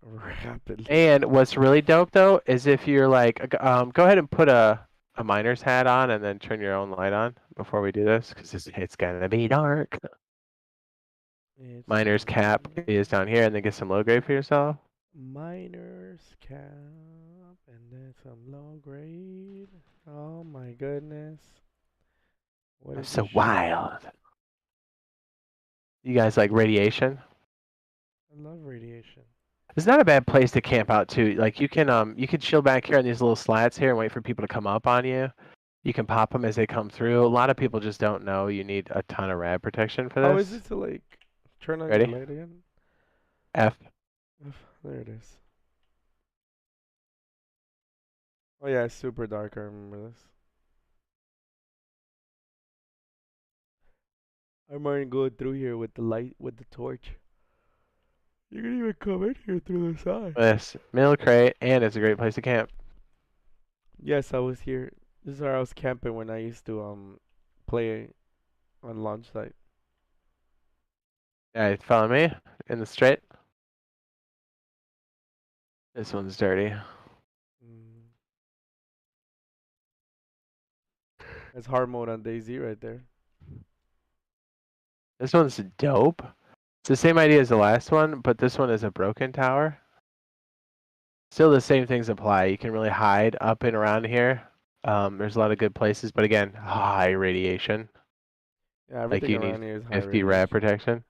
rapidly. And what's really dope though is if you're like, go ahead and put a miner's hat on and then turn your own light on before we do this, because it's gonna be dark. It's Miner's gonna cap be is down here, and then get some low grade for yourself. miners cap and then some low grade. Oh my goodness. What I'm is this so shit? wild. You guys like radiation? I love radiation. It's not a bad place to camp out too. Like you can chill back here on these little slats here and wait for people to come up on you. You can pop them as they come through. A lot of people just don't know you need a ton of rad protection for How is this. it to like turn on your Ready? light again? F. There it is. Oh yeah, it's super dark. I remember this. I'm already going through here with the light, with the torch. You can even come in here through the side. This mill crate, and it's a great place to camp. Yes, I was here. This is where I was camping when I used to play on launch site. Yeah, follow me in the straight. This one's dirty. Mm. That's hard mode on DayZ right there. This one's dope. It's the same idea as the last one, but this one is a broken tower. Still the same things apply. You can really hide up and around here. There's a lot of good places, but again, high radiation. Yeah, Like everything you need around here is high 50 rad radiation. protection.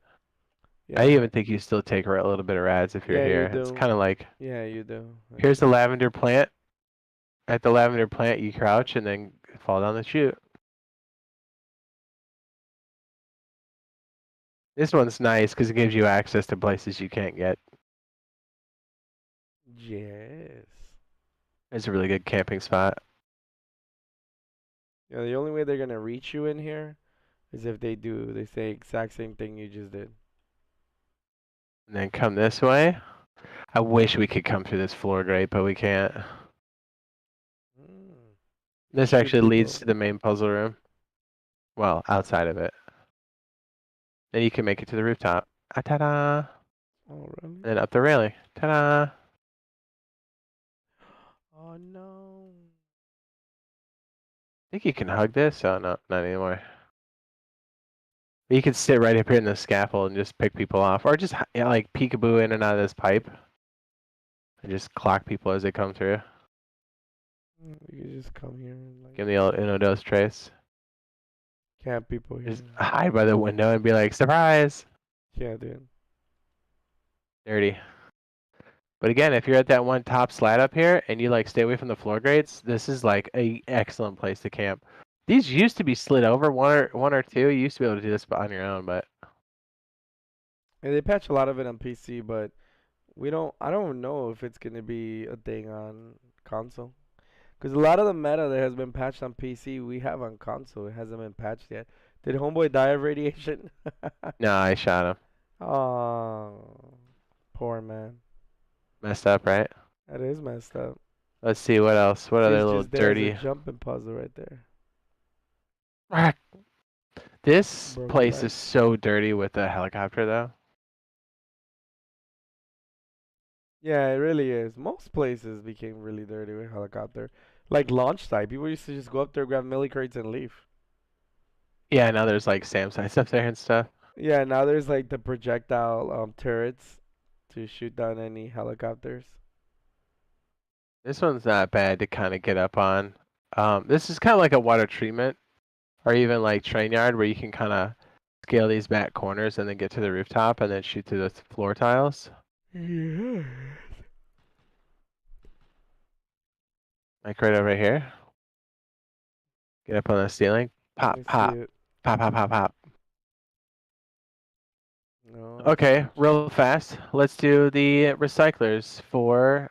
I Yeah, even think you still take a little bit of rads if you're yeah, you here. It's do. kind of like, Yeah, you do. here's the Actually. lavender plant. At the lavender plant, you crouch and then fall down the chute. This one's nice because it gives you access to places you can't get. Yes. It's a really good camping spot. Yeah, the only way they're gonna reach you in here is if they say exact same thing you just did. And then come this way. I wish we could come through this floor grate, but we can't. Mm. This shoot actually leads people. to the main puzzle room. Well, outside of it. Then you can make it to the rooftop. Ah, ta-da! Oh, really? And then up the railing. Ta-da! Oh, no. I think you can hug this. Oh, no, not anymore. But you can sit right up here in the scaffold and just pick people off. Or just like peekaboo in and out of this pipe. And just clock people as they come through. You can just come here and, like, Give them the old Uno Dos Trace. camp people Just here. hide by the window and be like, surprise! Yeah, dude. Dirty. But again, if you're at that one top slat up here and you like stay away from the floor grates, this is like a excellent place to camp. These used to be slid over, one or two. You used to be able to do this on your own, but And they patch a lot of it on PC, but I don't know if it's gonna be a thing on console. Because a lot of the meta that has been patched on PC, we have on console. It hasn't been patched yet. Did Homeboy die of radiation? no, I shot him. Oh, poor man. Messed up, right? That is messed up. Let's see what else. What other It's little just there's a dirty. jumping puzzle right there. This Broke a place leg. is so dirty with the helicopter, though. Yeah, it really is. Most places became really dirty with helicopter. Like launch site. People used to just go up there, grab milli crates, and leave. Yeah, now there's like SAM sites up there and stuff. Yeah, now there's like the projectile turrets to shoot down any helicopters. This one's not bad to kind of get up on. This is kind of like a water treatment or even like train yard where you can kind of scale these back corners and then get to the rooftop and then shoot through the floor tiles. Yeah. Like right over here. Get up on the ceiling. Pop, I see pop, it. pop, pop, pop, pop. No, I see Okay, what you real fast. Let's do the recyclers for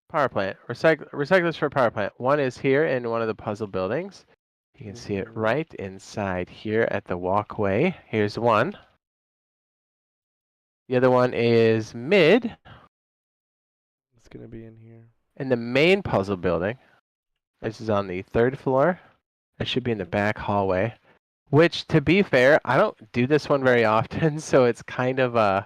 power plant. Recyclers for power plant. One is here in one of the puzzle buildings. You can see it Mhm. right inside here at the walkway. Here's one. The other one is mid It's gonna be in here. in the main puzzle building. This is on the third floor. It should be in the Mhm. back hallway. Which, to be fair, I don't do this one very often, so it's kind of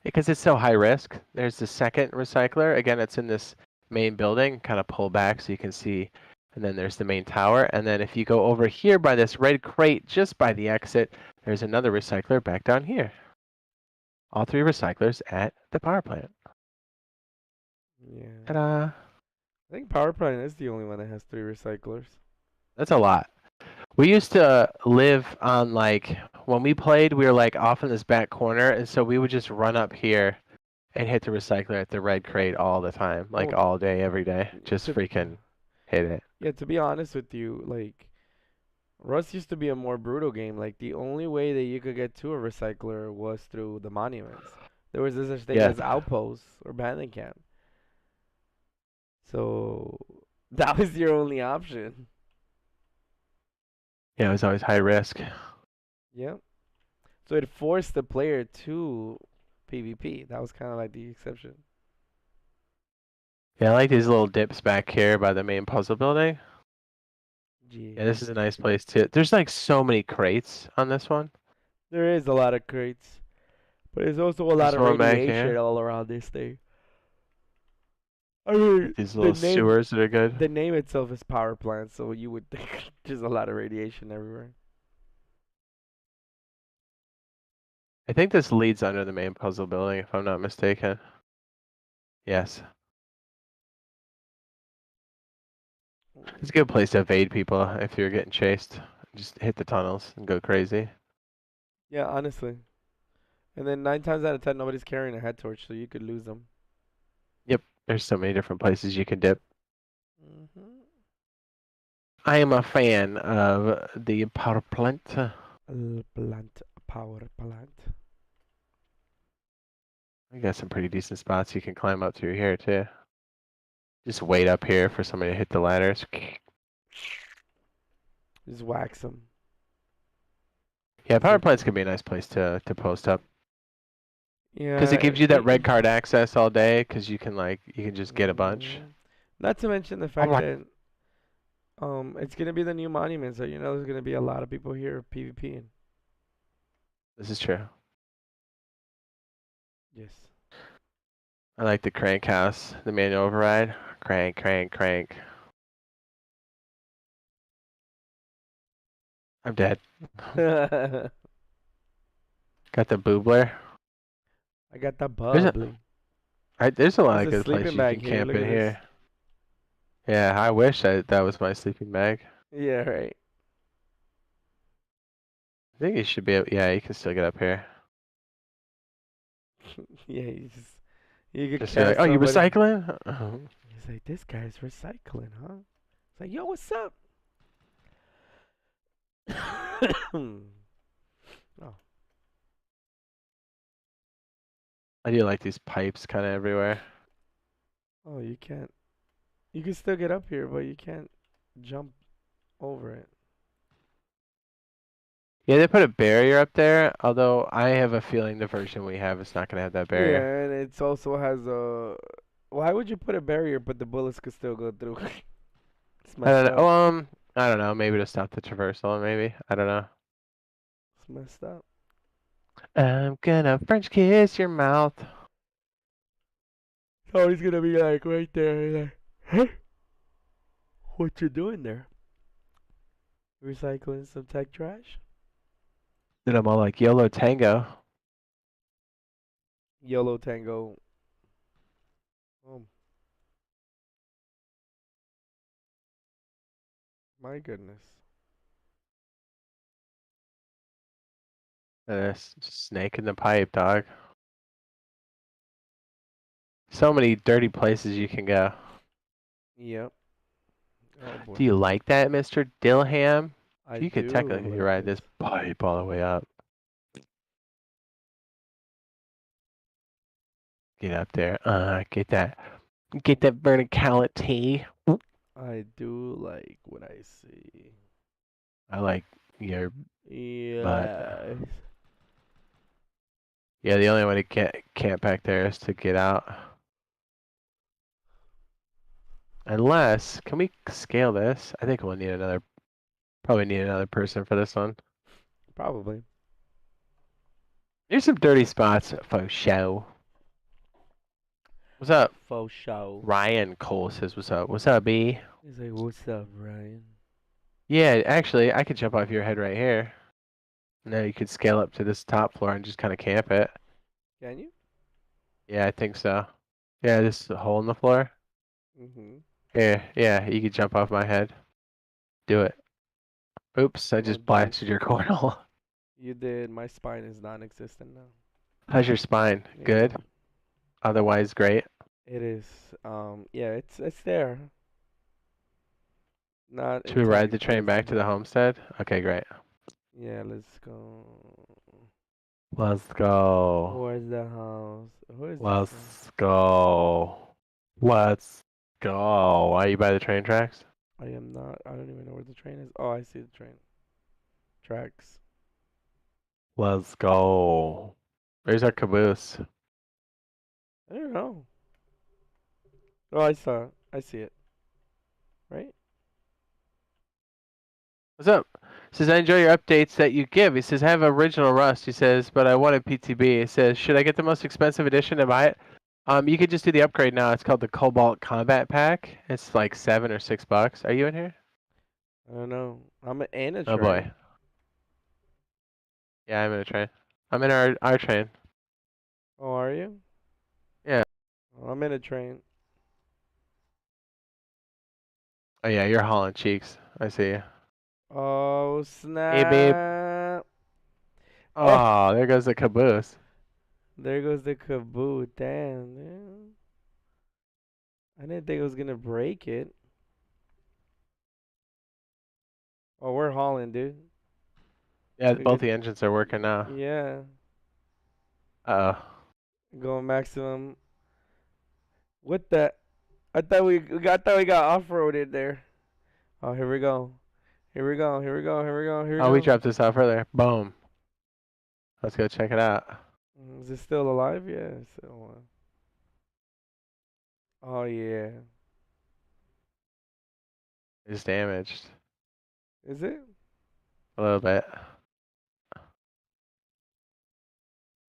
because it's so high risk. There's the second recycler. Again, it's in this main building. Kind of pull back so you can see. And then there's the main tower. And then if you go over here by this red crate, just by the exit, there's another recycler back down here. All three recyclers at the power plant. Yeah. Ta-da! I think power plant is the only one that has 3 recyclers. That's a lot. We used to live on like when we played, we were like off in this back corner, and so we would just run up here and hit the recycler at the red crate all the time, like Well, all day, every day. Just to freaking hit it. yeah, to be honest with you, like Rust used to be a more brutal game. Like the only way that you could get to a recycler was through the monuments. There was no such thing Yeah, as outposts or abandoned camp. So that was your only option. yeah, it was always high risk. Yep. So it forced the player to PvP. That was kind of like the exception. Yeah, I like these little dips back here by the main puzzle building. Yeah. Yeah, this is a nice place too. There's like so many crates on this one. There is a lot of crates, but there's also a lot This of one back radiation here. all around this thing. I mean, These the little name sewers that are good. the name itself is power plant, so you would think there's a lot of radiation everywhere. I think this leads under the main puzzle building, if I'm not mistaken. Yes. It's a good place to evade people if you're getting chased. Just hit the tunnels and go crazy. Yeah, honestly. And then 9 times out of 10, nobody's carrying a head torch, so you could lose them. Yep, there's so many different places you can dip. Mhm. I am a fan of the power plant. Plant, power plant. I got some pretty decent spots you can climb up through here too. Just wait up here for somebody to hit the ladders. Just wax them. Yeah, power plants can be a nice place to post up because Yeah. it gives you that red card access all day. Because you can just get a bunch. Not to mention the I'm fact like, that It's gonna be the new monument, so you know there's gonna be a lot of people here PvPing. This is true. Yes. I like the crank house, the manual override. Crank, crank, crank. I'm dead. I Got the boobler. got that There's a, bubbly. there's a lot There's of a good sleeping places you bag can here. camp Look in at this. here. Yeah, I wish that was my sleeping bag. Yeah, right. I think you should be able, yeah, you can still get up here. Yeah, you could Just be like, catch oh, you somebody. recycling? He's like, this guy's recycling, huh? It's like, yo, what's up? Oh, I do like these pipes kind of everywhere. oh, you can't. You can still get up here, but you can't jump over it. Yeah, they put a barrier up there, although I have a feeling the version we have is not going to have that Yeah, barrier. and it also has a. Why would you put a barrier, but the bullets could still go through? It's I messed don't know. up. I don't know. Maybe to stop the traversal, maybe. I don't know. It's messed up. I'm gonna French kiss your mouth. So he's gonna be like right there, like, hey, what you doing there? Recycling some tech trash? Then I'm all like, YOLO Tango. YOLO Tango. Oh my goodness. Snake in the pipe, dog. So many dirty places you can go. Yep. Oh boy. Do you like that, Mr. Dilham? I You could do technically like ride this. this pipe all the way up. Get up there. Get that verticality. I do like what I see. I like your butt. Yes. Yeah, the only way to get camp back there is to get out. Unless, can we scale this? I think we'll need probably need another person for this one. Probably. There's some dirty spots for show. What's up? Faux show. Ryan Cole says, what's up? What's up, B? He's like, what's up, Ryan? Yeah, actually, I could jump off your head right here. Now you could scale up to this top floor and just kind of camp it. Can you? Yeah, I think so. Yeah, this hole in the floor. Mm-hmm. Yeah, you could jump off my head. Do it. Oops, I Oh, just dude. blasted your cornhole. You did. My spine is non-existent now. How's your spine? Yeah. Good? Otherwise, great? It is. Yeah, it's there. Not Should we ride the intact, but train it's back to there. the homestead? Okay, great. Yeah, let's go. Let's go. Where's the house? Who is this guy? Let's go. Let's go. Are you by the train tracks? I am not. I don't even know where the train is. Oh, I see the train tracks. Let's go. Where's our caboose? I don't know. Oh, I saw it. I see it. Right? What's up? Says, I enjoy your updates that you give. He says, I have original Rust. He says, but I wanted PTB. He says, should I get the most expensive edition to buy it? You could just do the upgrade now. It's called the Cobalt Combat Pack. It's like $7 or $6. Are you in here? I don't know. I'm in a Oh boy. train. Yeah, I'm in a train. I'm in our train. Oh, are you? Yeah. Oh, I'm in a train. Oh yeah, you're hauling cheeks. I see you. Oh, Hey babe. snap. Oh, Oh, there goes the caboose. there goes the caboose. Damn, man. I didn't think I was gonna break it. Oh, we're hauling, dude. Yeah, We both could, the engines are working now. yeah. Uh-oh. Going maximum. What the? I thought we got off-roaded there. Oh, here we go. Here we go. Here we go. Here we go. Here we Oh, we go. dropped this off earlier. Boom. Let's go check it out. Is it still alive? Yeah, it's still alive. Oh yeah. It's damaged Is it? a little bit.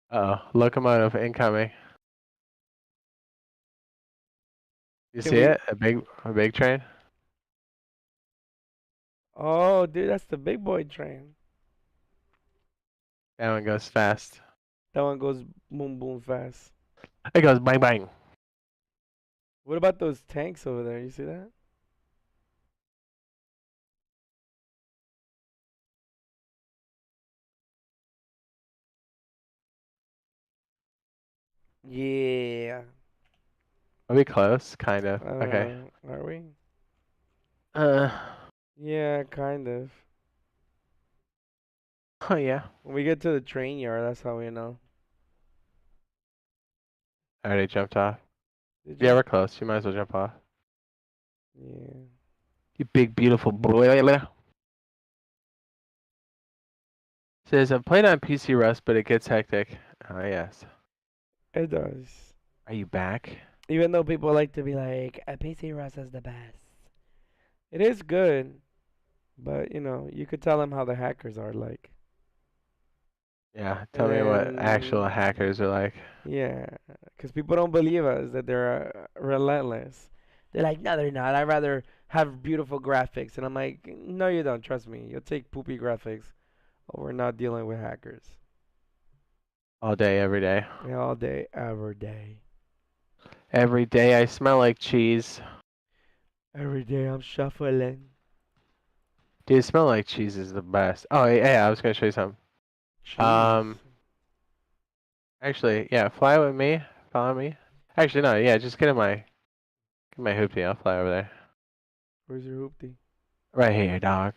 Uh-oh, locomotive incoming. You Can see we? it? A big train? Oh, dude, that's the big boy train. That one goes fast. That one goes boom boom fast. It goes bang bang. What about those tanks over there? You see that? Yeah. Are we close? Kind of. Okay. Are we? Uh, Yeah, kind of. oh yeah. When we get to the train yard, that's how we know. I already jumped off. Did Yeah, you? we're close. You might as well jump off. Yeah. You big beautiful boy. Says I'm playing on PC Rust, but it gets hectic. Oh yes. It does. Are you back? Even though people like to be like, a PC Rust is the best. It is good, but you could tell them how the hackers are like. Yeah. Tell me what actual And hackers are like. yeah, because people don't believe us that they're relentless. They're like, no, they're not. I'd rather have beautiful graphics. And I'm like, no, you don't. Trust me. You'll take poopy graphics over not dealing with hackers. All day, every day. Yeah, all day, every day. Every day I smell like cheese. Every day I'm shuffling. Dude, smell like cheese is the best. Oh yeah, I was gonna show you something. Cheese. Actually, yeah, fly with me. Follow me. Actually, no, yeah, just get my hoopty. I'll fly over there. Where's your hoopty? Right here, dog.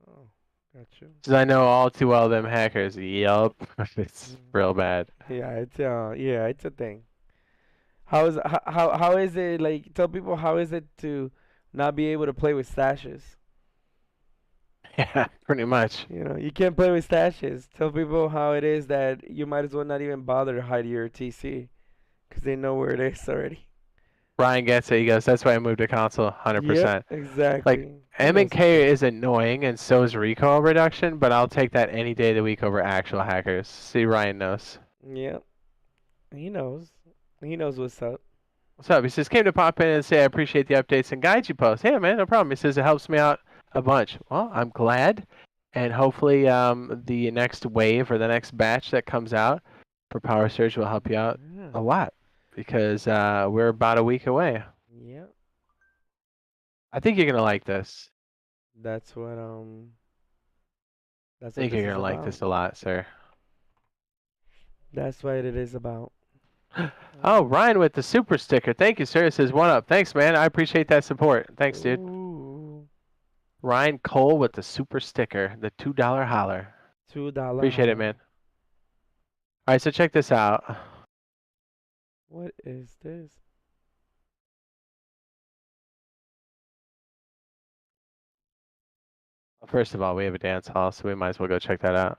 Oh, got you. Cause I know all too well them hackers. Yup, it's real bad. Yeah, it's a thing. How is it like? Tell people how is it to not be able to play with stashes? Yeah, pretty much. You can't play with stashes. Tell people how it is that you might as well not even bother to hide your TC because they know where it is already. Ryan gets it. He goes, "That's why I moved to console, Yep, 100%." Like exactly. He M and knows. K is annoying, and so is recoil reduction. But I'll take that any day of the week over actual hackers. See, Ryan knows. Yep, he knows. He knows what's up. What's up? He says, came to pop in and say I appreciate the updates and guides you post. Yeah, man, no problem. He says it helps me out a bunch. Well, I'm glad, and hopefully the next wave or the next batch that comes out for Power Surge will help you out Yeah. a lot because we're about a week away. Yep. I think you're gonna like this. That's what that's I what think this you're is gonna like about. this a lot, sir. That's what it is about. Oh, Ryan with the super sticker. Thank you, sir. It says one up. Thanks, man. I appreciate that support. Thanks, dude. Ooh, Ryan Cole with the super sticker, the $2 holler. $2 Appreciate it, holler. man. All right, so check this out. What is this? First of all, we have a dance hall, so we might as well go check that out.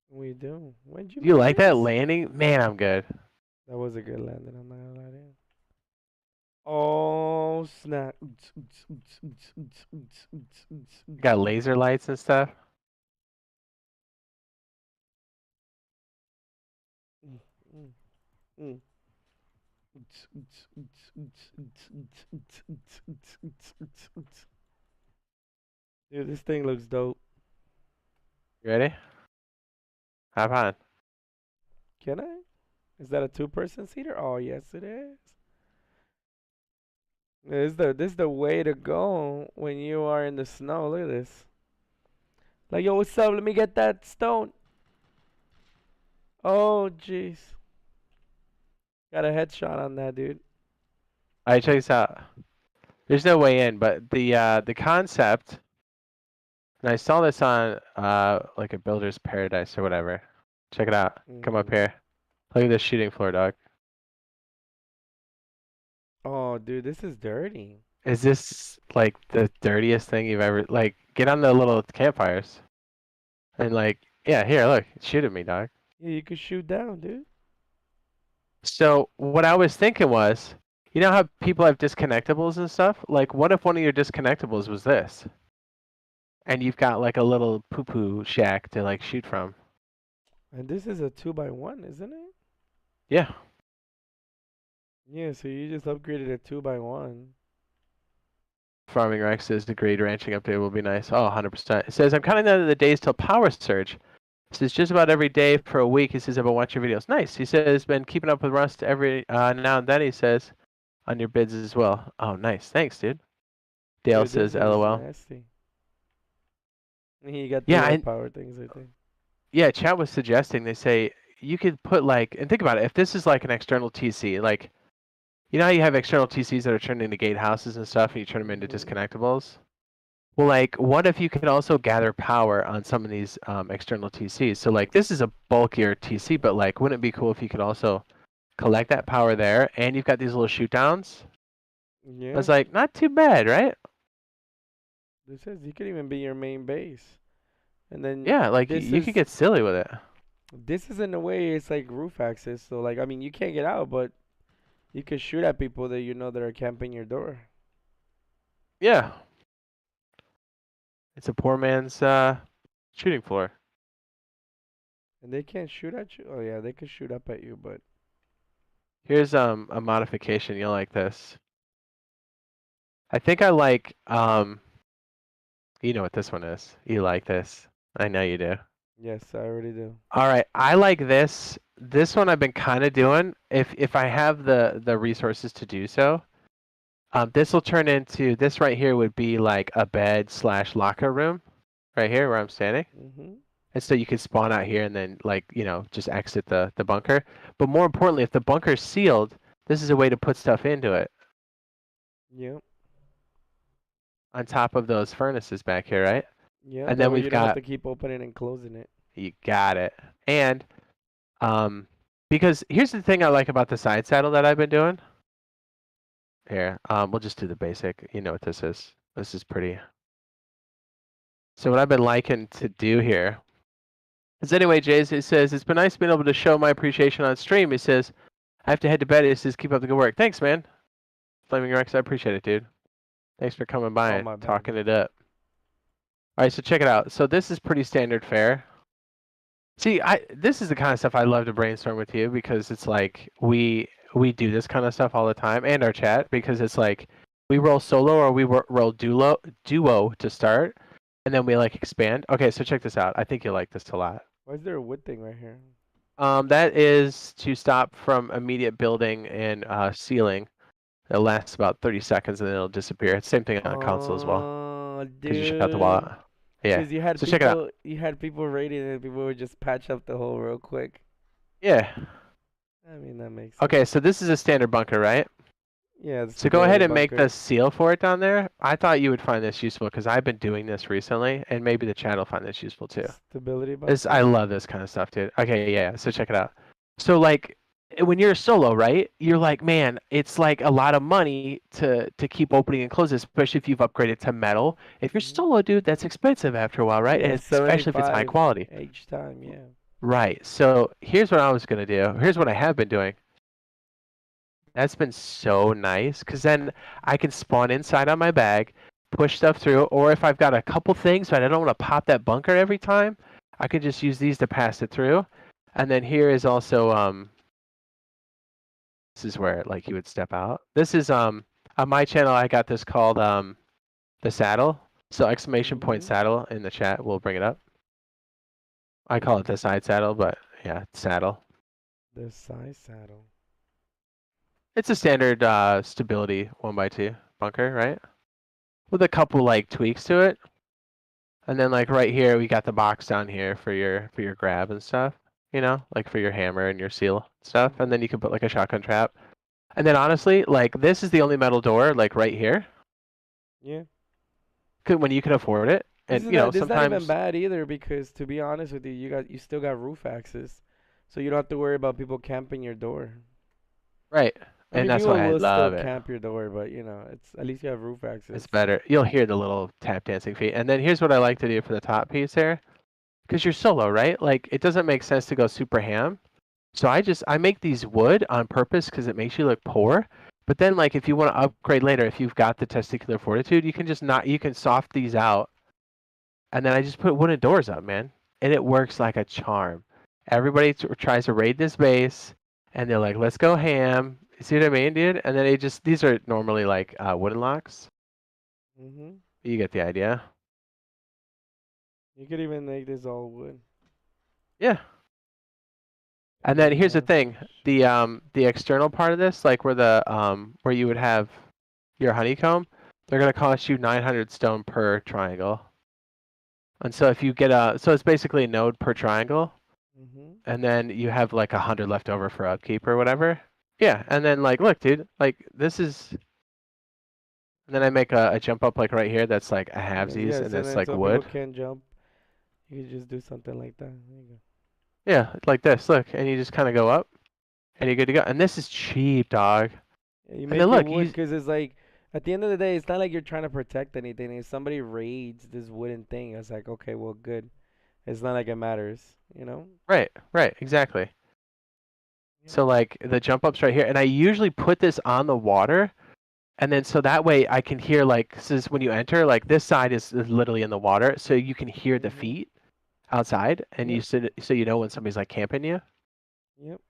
We do. When'd you Do you make like that this? landing? Man, I'm good. That was a good landing. I'm not gonna lie to you. Oh snap! Got laser lights and stuff. Dude, this thing looks dope. You ready? Have fun. Can I? Is that a two-person seater? Oh yes, it is. This is the way to go when you are in the snow. Look at this. Like, yo, what's up? Let me get that stone. Oh jeez, got a headshot on that dude. All right, check this out. There's no way in, but the concept, and I saw this on like a builder's paradise or whatever. Check it out. Come up Mhm. here. Look at this shooting floor, dog. Oh, dude, this is dirty. Is this like the dirtiest thing you've ever like? Get on the little campfires and like, yeah, here, look, shoot at me, dog. Yeah, you could shoot down, dude. So what I was thinking was, You know how people have disconnectables and stuff? Like, what if one of your disconnectables was this? And you've got like a little poo-poo shack to like shoot from. And this is a 2x1, isn't it? Yeah. Yeah, so you just upgraded a 2x1. Farming Rex says the grade ranching update will be nice. Oh, 100%. It says, I'm counting down the days till power surge. It says, just about every day for a week. He says, I've been watching your videos. Nice. He says, been keeping up with Rust every now and then. He says, on your bids as well. Oh, nice. Thanks, dude. Dale Dude, this says, thing is LOL. nasty. You got Yeah, three power things, I think. yeah, chat was suggesting, they say, you could put like, and think about it, if this is like an external TC, like, you know how you have external TCs that are turned into gatehouses and stuff, and you turn them into disconnectables? Well, like, what if you could also gather power on some of these external TCs? So, like, this is a bulkier TC, but, like, wouldn't it be cool if you could also collect that power there, and you've got these little shoot downs? I Yeah. was like, not too bad, right? This says you could even be your main base. And then Yeah, like, this you is could get silly with it. this is in a way it's like roof access. So like I mean you can't get out, but you could shoot at people that you know that are camping your door. Yeah. It's a poor man's shooting floor. And they can't shoot at you. Oh yeah, they could shoot up at you, but Here's a modification. You'll like this. I think I like you know what this one is. You like this. I know you do. yes, I already do. All right, I like this. This one I've been kind of doing. If I have the resources to do so, this will turn into this right here would be like a bed slash locker room, right here where I'm standing. Mhm. And so you could spawn out here and then like just exit the bunker. But more importantly, if the bunker's sealed, this is a way to put stuff into it Yep. on top of those furnaces back here, right? Yeah, And that then way we've you don't have got to keep opening and closing it. you got it. And because here's the thing I like about the side saddle that I've been doing. Here, we'll just do the basic. You know what this is. This is pretty. So what I've been liking to do here is anyway, Jays, it says, it's been nice being able to show my appreciation on stream. He says, I have to head to bed. He says, keep up the good work. Thanks, man. Flaming Rex, I appreciate it, dude. Thanks for coming by Oh and my bad. talking it up. All right, so check it out. So this is pretty standard fare. See, this is the kind of stuff I love to brainstorm with you because it's like we do this kind of stuff all the time, and our chat, because it's like we roll solo or we roll duo to start, and then we like expand. Okay, so check this out. I think you'll like this a lot. Why is there a wood thing right here? That is to stop from immediate building and sealing. It lasts about 30 seconds and then it'll disappear. It's the same thing on console as well, Oh, because you shut the wall dude. out. Yeah. Because you had So check it out. you had people raiding and people would just patch up the hole real quick. Yeah. I mean that makes sense. Okay, so this is a standard bunker, right? Yeah. So go ahead stability and make bunker. the seal for it down there. I thought you would find this useful because I've been doing this recently, and maybe the chat will find this useful too. Stability bunker. I love this kind of stuff, dude. Okay, yeah. So check it out. So like when you're a solo, right? You're like, man, it's like a lot of money to keep opening and closing, especially if you've upgraded to metal. If you're solo, dude, that's expensive after a while, right? Yeah, And especially if it's high 75 quality. each time. Yeah. Right. So here's what I was gonna do. Here's what I have been doing. That's been so nice because then I can spawn inside on my bag, push stuff through, or if I've got a couple things but I don't want to pop that bunker every time, I can just use these to pass it through. And then here is also this is where like you would step out. This is on my channel I got this called the saddle. So exclamation point saddle in the chat will bring it up. I call it the side saddle, but yeah, saddle. The side saddle. It's a standard stability 1x2 bunker, right? With a couple like tweaks to it. And then like right here we got the box down here for your grab and stuff, like for your hammer and your seal stuff. And then you can put like a shotgun trap. And then honestly, like this is the only metal door like right here. Yeah. When you can afford it. And This is not sometimes even bad either because to be honest with you, you still got roof access, so you don't have to worry about people camping your door. right. I And mean, that's people why I will love still it. camp your door, but it's at least you have roof access. It's better. You'll hear the little tap dancing feet. And then here's what I like to do for the top piece there. Because you're solo, right? Like it doesn't make sense to go super ham. So I make these wood on purpose because it makes you look poor. But then, like, if you want to upgrade later, if you've got the testicular fortitude, you can just not, you can soft these out. And then I just put wooden doors up, man. And it works like a charm. Everybody tries to raid this base, and they're like, let's go ham. See what I mean, dude? And then it just, these are normally like wooden locks. Mhm. You get the idea. You could even make this all wood. Yeah. And And then then here's the have thing. The external part of this, like where you would have your honeycomb, they're gonna cost you 900 stone per triangle. And so if you get so it's basically a node per triangle, Mhm. and then you have like 100 left over for upkeep or whatever. Yeah, and then like, look, dude, like this is, and then I make a jump up like right here that's like a halvesies, Yeah, and so it's then like some people wood. can't jump. You could just do something like that. There you Yeah, like this, look, and you just kind of go up, and you're good to go. And this is cheap, dog. go. Yeah, you And then make it look, wood you, because it's like at the end of the day, it's not like you're trying to protect anything. If somebody raids this wooden thing, it's like okay, well, good. It's not like it matters, you know? right, exactly. Yep. So like the jump up's right here, and I usually put this on the water, and then so that way I can hear like this is when you enter, like this side is literally in the water, so you can hear the Mhm. feet outside, and Yep. so you know when somebody's like camping you. Yep.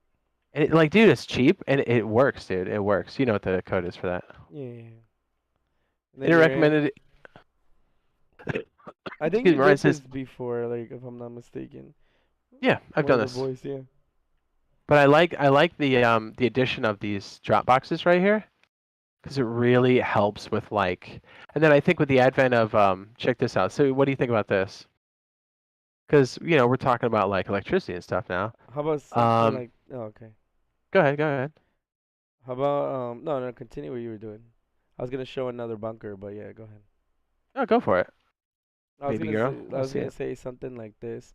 And it, like, dude, it's cheap and it works, dude. It works. You know what the code is for that. Yeah. And then And it you're in. recommended. I think Excuse you me, Ryan did says, this before, like if I'm not mistaken. yeah, I've One done of the this. boys, yeah. But I like the addition of these drop boxes right here because it really helps with like. And then I think with the advent of check this out. So what do you think about this? Because you know we're talking about like electricity and stuff now. How about something Um, like? Oh, okay. go ahead, go ahead. How about no, no, continue what you were doing. I was gonna show another bunker, but yeah, go ahead. Oh, go for it, I was baby gonna girl. say I Let's was see gonna it. say something like this.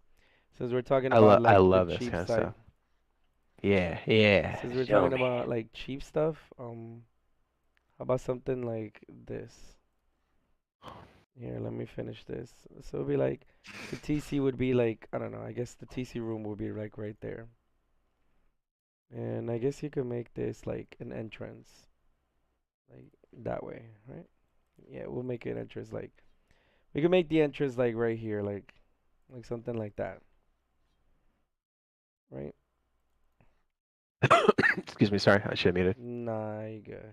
Since we're talking about I like the love this cheap kind of side. stuff. Yeah, yeah. Since we're Show talking me. about like cheap stuff, how about something like this? Here, let me finish this. So it'd be like the TC would be like I don't know. I guess the TC room would be like right there. And I guess you could make this like an entrance, like that way, right? Yeah, we'll make an entrance like we can make the entrance like right here, like something like that, right? Excuse me, sorry, I should have muted. Nah, you good.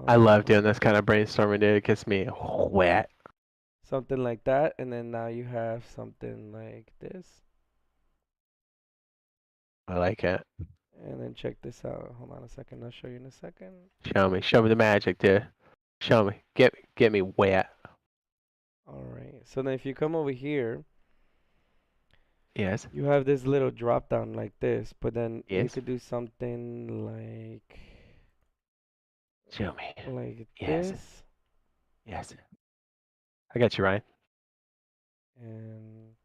I love Um, doing this kind of brainstorming, dude. It gets me wet. something like that, and then now you have something like this, I like it. and then check this out. Hold on a second. I'll show you in a second. Show me the magic, dude. Show me, get me wet. All right. So then if you come over here, Yes, you have this little drop down like this, but then you yes, could do something show me. like Yes, this, yes. I got you, Ryan. and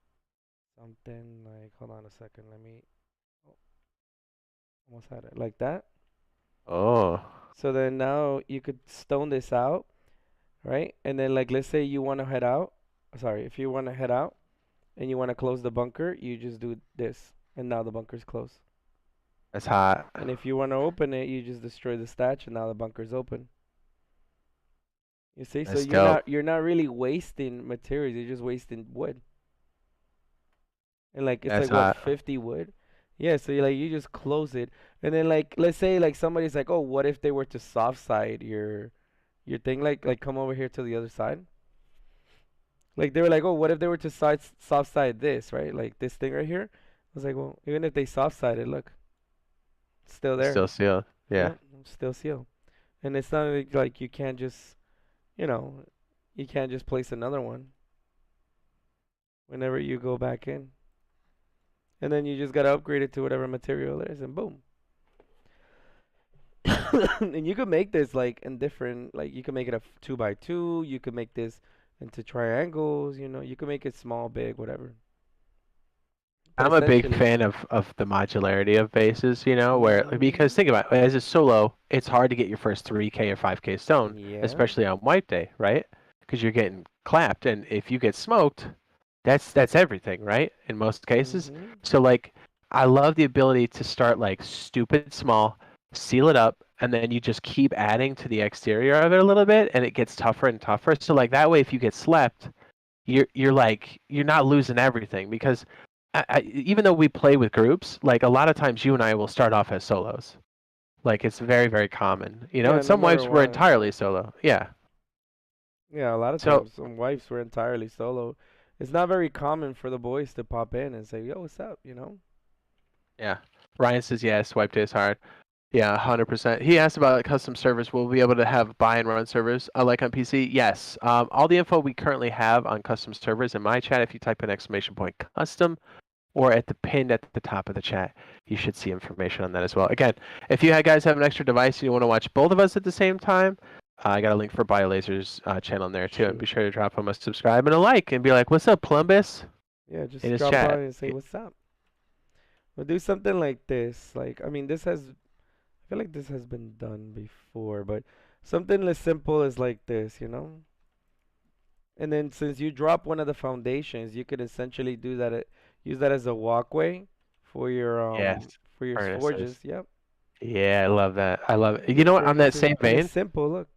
something like hold on a second. Let me oh, almost had it like that. Oh, So then now you could stone this out, right? And then like let's say you want to head out. Sorry, if you want to head out and you want to close the bunker, you just do this, and now the bunker's closed. that's hot. And if you want to open it, you just destroy the statue, and now the bunker's open. You see, so That's dope. you're not really wasting materials. You're just wasting wood. And like it's That's like what hot. 50 wood. Yeah, so you just close it, and then like let's say like somebody's like, oh, what if they were to soft side your thing like come over here to the other side? Like they were like, oh, what if they were to soft side this, right? Like this thing right here. I was like, well, even if they soft side it, look, it's still It's there. still sealed. Yeah. Yep, still sealed. And it's not like you can't just, you know, you can't just place another one whenever you go back in. And then you just gotta upgrade it to whatever material it is, and boom. And you could make this like in different, like you could make it a 2 by 2. You could make this into triangles. You know, you could make it small, big, whatever. But I'm a big essentially, fan of the modularity of bases, you know, where because hmm think about it, as a solo, it's hard to get your first 3K or 5K stone, yeah, especially on wipe day, right? Because you're getting clapped, and if you get smoked, that's everything, right? In most cases. hmm So like, I love the ability to start like stupid small, seal it up, and then you just keep adding to the exterior of it a little bit, and it gets tougher and tougher. So like that way, if you get slept, you're like you're not losing everything because even though we play with groups, like a lot of times you and I will start off as solos. Like it's very very common, you know. Yeah, And no some matter wipes were what. entirely solo. Yeah. Yeah, a lot of So times some wives were entirely solo. It's not very common for the boys to pop in and say, "Yo, what's up?" You know? yeah, Ryan says yes. Swipe day is hard. Yeah, 100%. He asked about custom servers. Will we be able to have buy and run servers like on PC? Yes. All the info we currently have on custom servers in my chat, if you type in exclamation point custom or at the pinned at the top of the chat, you should see information on that as well. Again, if you guys have an extra device and you want to watch both of us at the same time, I got a link for BioLaser's channel in there too. And Shoot. be sure to drop him a subscribe and a like and be like, what's up, Plumbus? Yeah, In just his drop by chat. and say what's up. We'll do something like this. Like, I mean, I feel like this has been done before, but something as simple as like this, you know? And then since you drop one of the foundations, you could essentially do that, use that as a walkway Yes. for your Furnaces. forges. Yep. Yeah, I love that. I love it. For You your know what? On that furnaces. same And it's vein, simple, look.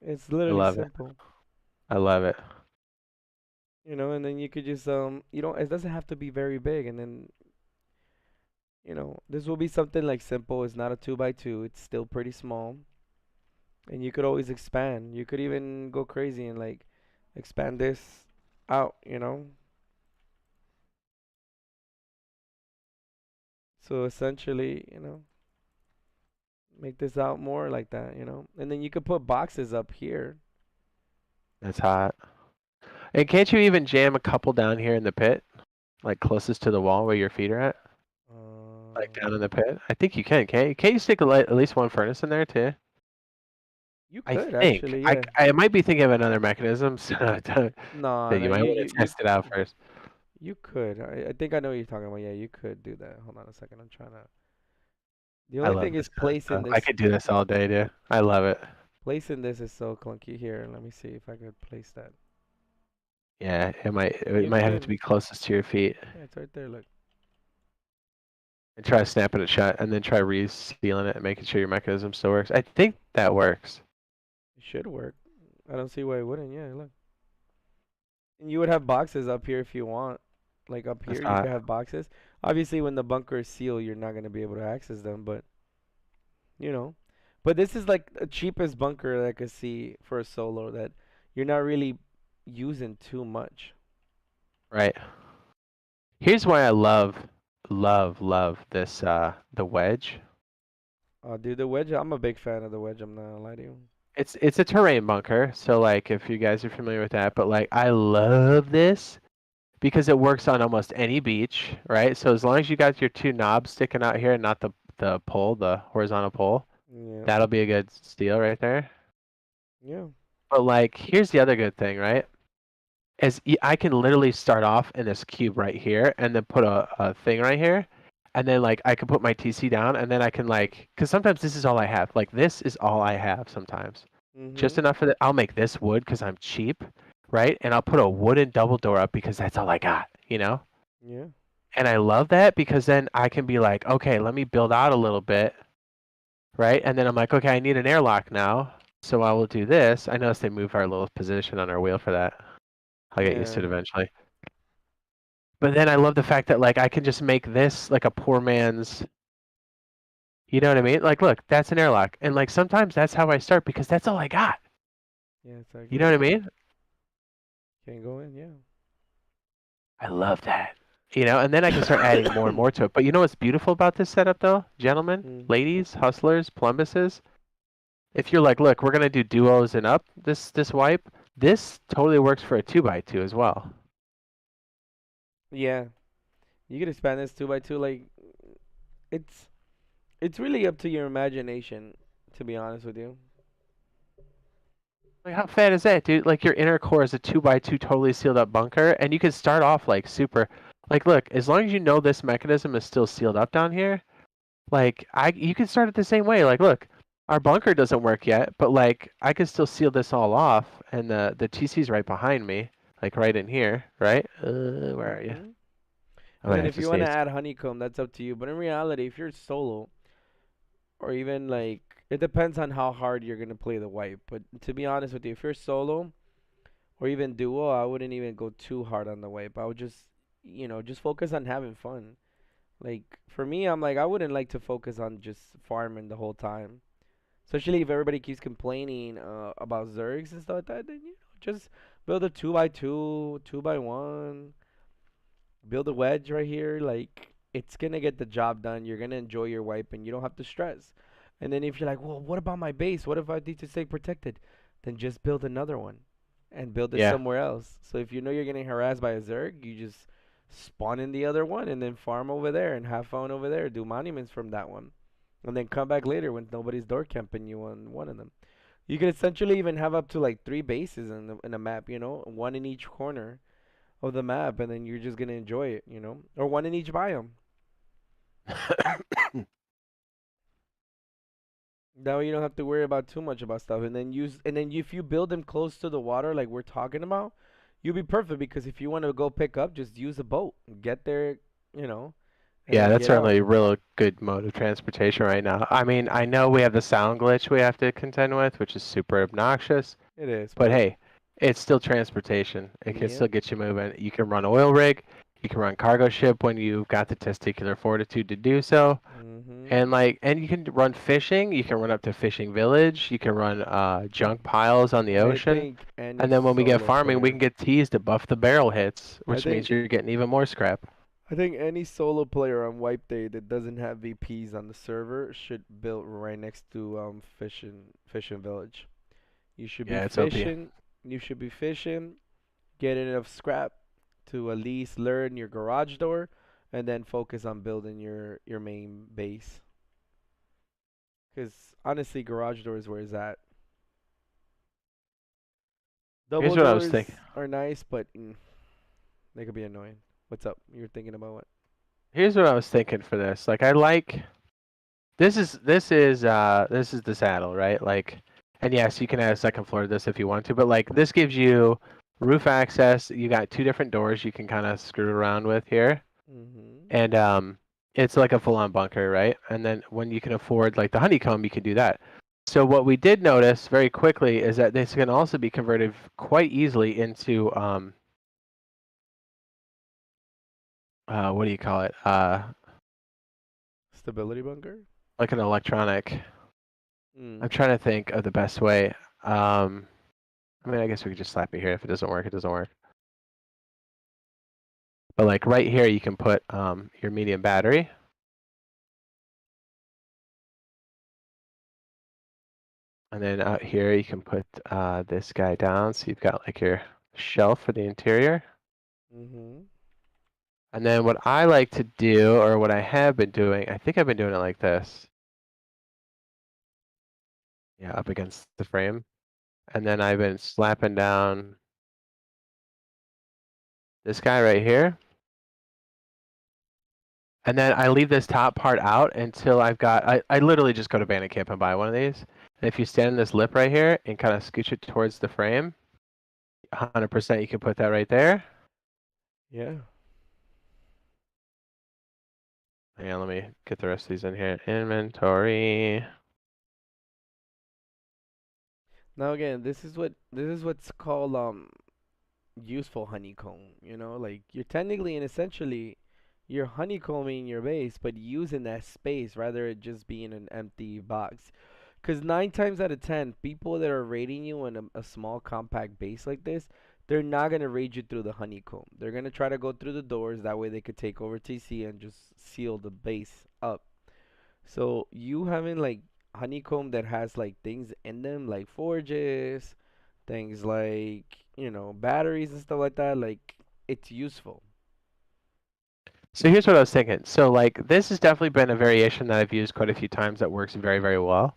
It's I literally love it. simple. I love it. You know, and then you could just you don't it doesn't have to be very big and then this will be something like simple. It's not a 2 by 2. It's still pretty small. And you could always expand. You could even go crazy and like expand this out, you know? So essentially, make this out more like that, you know? And then you could put boxes up here. That's hot. And can't you even jam a couple down here in the pit, like closest to the wall where your feet are at, like down in the Um, pit? I think you can. Can't you? Can't you stick at least one furnace in there too? you I could think. actually, yeah. I might be thinking of another mechanism, so No, that no, you might want to test it out first. you could. I think I know what you're talking about. Yeah, you could do that. Hold on a second. I'm trying to. The I only love thing this is kind of placing stuff. I this. could do this all day, dude. I love it. Placing this is so clunky. Here, let me see if I could place that. Yeah, it You might have to could. be closest to your feet. Yeah, it's right there. Look. And try snapping it shut, and then try re-sealing it and making sure your mechanism still works. I think that works. It should work. I don't see why it wouldn't. Yeah, look. And you would have boxes up here if you want. Like up That's here, you hot. could have boxes. Obviously, when the bunker is sealed, you're not gonna be able to access them. But you know, but this is like the cheapest bunker that I could see for a solo that you're not really using too much. Right. Here's why I love this the wedge. Dude, the wedge. I'm a big fan of the wedge. I'm not gonna lie to you. It's a terrain bunker, so like if you guys are familiar with that, but like I love this because it works on almost any beach, right? So as long as you got your two knobs sticking out here and not the pole, the horizontal pole, Yeah, that'll be a good steal right there. yeah, But like here's the other good thing, right? I can literally start off in this cube right here and then put a thing right here. And then like I can put my TC down and then I can like, cause sometimes this is all I have. Like this is all I have sometimes. Just mhm, enough for that. I'll make this wood because I'm cheap, right? And I'll put a wooden double door up because that's all I got, you know? yeah, And I love that because then I can be like, okay, let me build out a little bit, right? And then I'm like, okay, I need an airlock now. So I will do this. I noticed they moved our little position on our wheel for that. I'll get used to yeah, it eventually. But then I love the fact that like I can just make this like a poor man's, you know what I mean? Like, look, that's an airlock. And like sometimes that's how I start because that's all I got. yeah. You know Exactly. what I mean? Can't go in. Yeah. I love that. You know, and then I can start adding more and more to it. But you know what's beautiful about this setup though, gentlemen, Mm. ladies, hustlers, plumbuses? If you're like, look, we're gonna do duos and up this wipe, this totally works for a 2x2 as well. Yeah. You could expand this 2 by 2. Like it's it's really up to your imagination, to be honest with you. Like how fat is that, dude? Like your inner core is a 2x2 totally sealed up bunker, and you can start off like super. Like, look, as long as you know this mechanism is still sealed up down here, like you can start it the same way. Like, look, our bunker doesn't work yet, but like I can still seal this all off, and the TC's right behind me, like right in here, right? Where are you? Mhm. I'm And gonna then have if to you want to save. add honeycomb, that's up to you. But in reality, if you're solo or even like It depends on how hard you're gonna play the wipe. But to be honest with you, if you're solo or even duo, I wouldn't even go too hard on the wipe. I would just, just focus on having fun. Like for me, I'm like I wouldn't like to focus on just farming the whole time. Especially if everybody keeps complaining about Zergs and stuff like that, then just build a 2x2, 2x1, build a wedge right here. Like it's gonna get the job done. You're gonna enjoy your wipe, and you don't have to stress. And then if you're like, well, what about my base? What if I need to stay protected? Then just build another one, and build it Yeah. somewhere else. So if you know you're getting harassed by a Zerg, you just spawn in the other one, and then farm over there and have fun over there. Do monuments from that one, and then come back later when nobody's door camping you on one of them. You can essentially even have up to like three bases in a map, one in each corner of the map, and then you're just gonna enjoy it, or one in each biome. That way you don't have to worry about too much about stuff, and then if you build them close to the water, like we're talking about, you'll be perfect because if you want to go pick up, just use a boat, get there, you know, and Yeah, then that's get out. certainly a real good mode of transportation right now. I mean, I know we have the sound glitch we have to contend with, which is super obnoxious, It is, but but hey, it's still transportation. It can yeah. still get you moving. You can run oil rig, you can run cargo ship when you've got the testicular fortitude to do so. Mhm. And you can run fishing. You can run up to fishing village. You can run junk piles on the I ocean. think any And then when we get solo farming, we player, can get teas to buff the barrel hits, I which means think you're getting even more scrap. I think any solo player on Wipe Day that doesn't have VPs on the server should build right next to fishing village. You should be Yeah, it's OP. fishing. You should be fishing. Get enough scrap to at least learn your garage door, and then focus on building your main base. Because honestly, garage door is where it's at. Here's Double what I was thinking. doors are nice, but they could be annoying. What's up? You're thinking about what? Here's what I was thinking for this. Like I like this is the saddle, right? Like, and yes, you can add a second floor to this if you want to, but like this gives you roof access. You got two different doors you can kind of screw around with here, Mhm. and it's like a full-on bunker, right? And then when you can afford like the honeycomb, you can do that. So what we did notice very quickly is that this can also be converted quite easily into what do you call it? Stability bunker. Like an electronic. I'm Mm. trying to think of the best way. I mean, I guess we could just slap it here. If it doesn't work, it doesn't work. But like right here, you can put your medium battery. And then out here, you can put this guy down. So you've got like your shelf for the interior. Mhm. And then what I like to do, or what I have been doing, I think I've been doing it like this. Yeah, up against the frame. And then I've been slapping down this guy right here. And then I leave this top part out until I literally just go to Bandit Camp and buy one of these. And if you stand in this lip right here and kind of scooch it towards the frame, 100% you can put that right there. Yeah. Yeah, let me get the rest of these in here. Inventory. Now again, this is what's called useful honeycomb. Like you're technically and essentially you're honeycombing your base, but using that space rather it just being an empty box. Because 9 times out of 10, people that are raiding you in a small compact base like this, they're not gonna raid you through the honeycomb. They're gonna try to go through the doors. That way they could take over TC and just seal the base up. So you having like honeycomb that has like things in them like forges, things like, batteries and stuff like that, like it's useful. So here's what I was thinking. So like this has definitely been a variation that I've used quite a few times that works very, very well.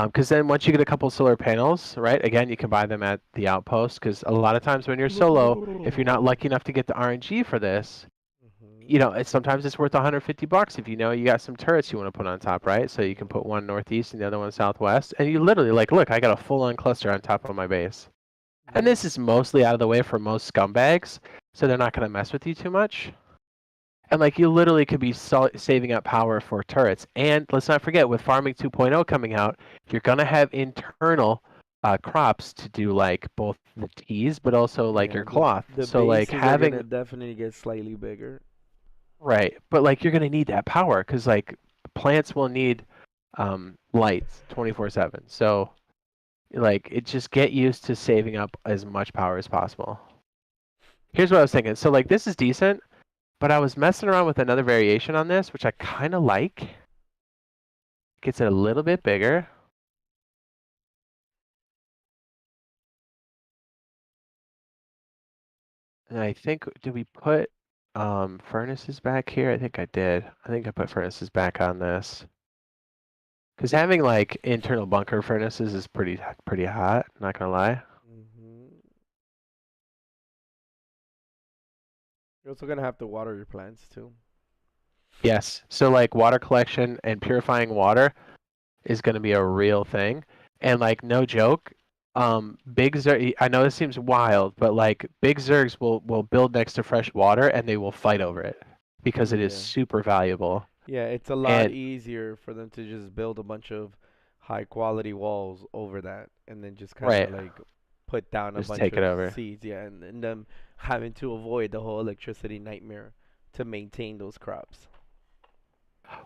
Because then once you get a couple solar panels, right? Again, you can buy them at the outpost. Because a lot of times when you're solo, if you're not lucky enough to get the RNG for this, Mhm. sometimes it's worth 150 bucks if you know you got some turrets you want to put on top, right? So you can put one northeast and the other one southwest, and you literally like, look, I got a full-on cluster on top of my base. And Yeah. this is mostly out of the way for most scumbags, so they're not going to mess with you too much. And like you literally could be saving up power for turrets. And let's not forget, with Farming 2.0 coming out, you're gonna have internal crops to do like both the teas, but also like Yeah, your cloth. the So like bases are having gonna definitely get slightly bigger. right, but like you're gonna need that power because like plants will need lights 24/7. So like it just get used to saving up as much power as possible. Here's what I was thinking. So like this is decent, but I was messing around with another variation on this, which I kind of like. Gets it a little bit bigger. And I think, did we put furnaces back here? I think I did. I think I put furnaces back on this. Because having like internal bunker furnaces is pretty hot, not gonna lie. Hmm. You're also gonna have to water your plants too. Yes. So like water collection and purifying water is gonna be a real thing. And like no joke, big Zerg, I know this seems wild, but like big Zergs will build next to fresh water and they will fight over it because it is Yeah. super valuable. Yeah, it's a lot And easier for them to just build a bunch of high quality walls over that and then just kind right, of like put down a just bunch take it of over. seeds, yeah, and them having to avoid the whole electricity nightmare to maintain those crops.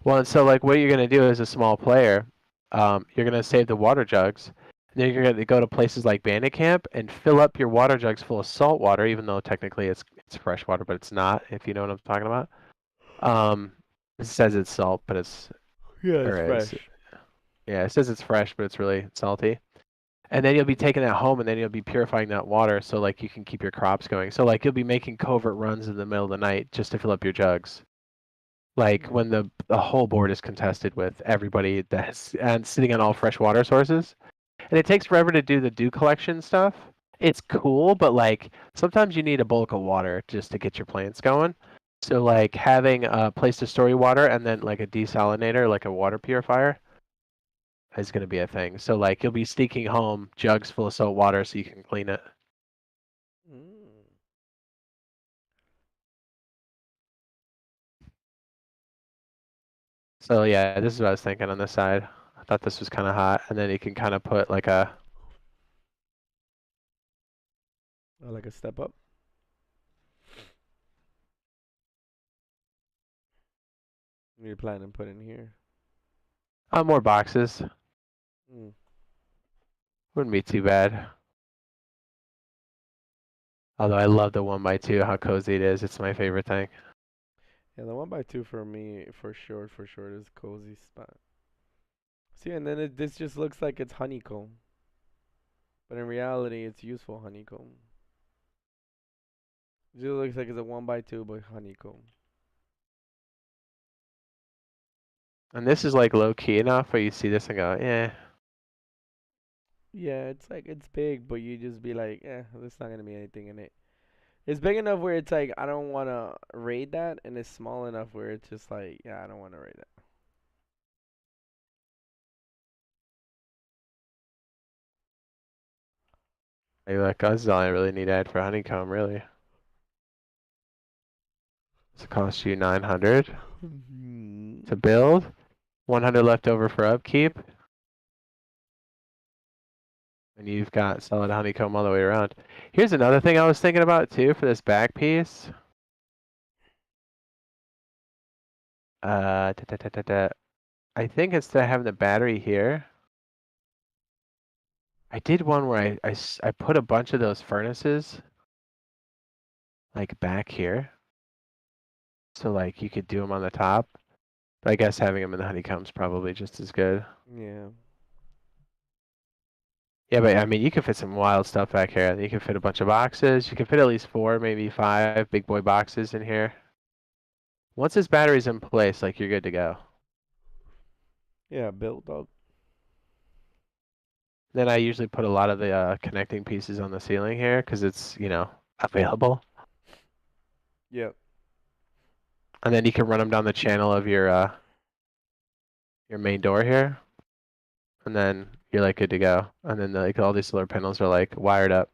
Well, and so like what you're gonna do as a small player, you're gonna save the water jugs. And then you're gonna go to places like Bandit Camp and fill up your water jugs full of salt water, even though technically it's fresh water, but it's not, if you know what I'm talking about. Um, it says it's salt, but it's Yeah, or it's is fresh. yeah, it says it's fresh, but it's really salty. And then you'll be taking that home, and then you'll be purifying that water, so like you can keep your crops going. So like you'll be making covert runs in the middle of the night just to fill up your jugs. Like Mm. when the whole board is contested with everybody that's and sitting on all fresh water sources, and it takes forever to do the dew collection stuff. It's cool, but like sometimes you need a bulk of water just to get your plants going. So like having a place to store your water and then like a desalinator, like a water purifier, is going to be a thing. So like you'll be sneaking home jugs full of salt water so you can clean it. Mm. So yeah, this is what I was thinking on this side. I thought this was kind of hot, and then you can kind of put like a Like a step up. You plan and put in here. more boxes. Mm. Wouldn't be too bad. Although I love the 1x2, how cozy it is. It's my favorite thing. Yeah, the 1x2 for me, for sure, is cozy spot. See, and then this just looks like it's honeycomb, but in reality, it's useful honeycomb. It just looks like it's a 1x2 but honeycomb. And this is like low key enough where you see this and go, yeah. Yeah, it's like it's big, but you just be like, there's not gonna be anything in it. It's big enough where it's like I don't wanna raid that, and it's small enough where it's just like, yeah, I don't wanna raid that. Like this is all I really need to add for honeycomb, really. Does it cost you 900 to build? 100 left over for upkeep. And you've got solid honeycomb all the way around. Here's another thing I was thinking about too for this back piece. I think instead of having the battery here, I did one where I put a bunch of those furnaces like back here. So like you could do them on the top. But I guess having them in the honeycomb's probably just as good. Yeah. Yeah, but I mean, you could fit some wild stuff back here. You could fit a bunch of boxes. You could fit at least 4, maybe 5 big boy boxes in here. Once this battery's in place, like you're good to go. Yeah, built up. Then I usually put a lot of the connecting pieces on the ceiling here because it's, available. Yep. And then you can run them down the channel of your main door here. And then you're like good to go. And then like all these solar panels are like wired up.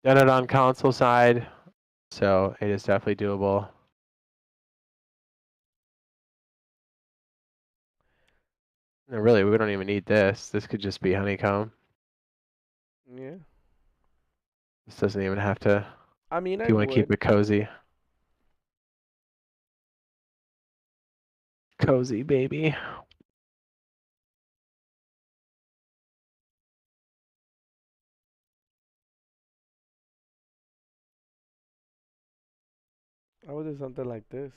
Done it on console side. So it is definitely doable. No, really, we don't even need this. This could just be honeycomb. Yeah. This doesn't even have to, I mean, if I you want to keep would. it cozy. Cozy, baby. I would do something like this.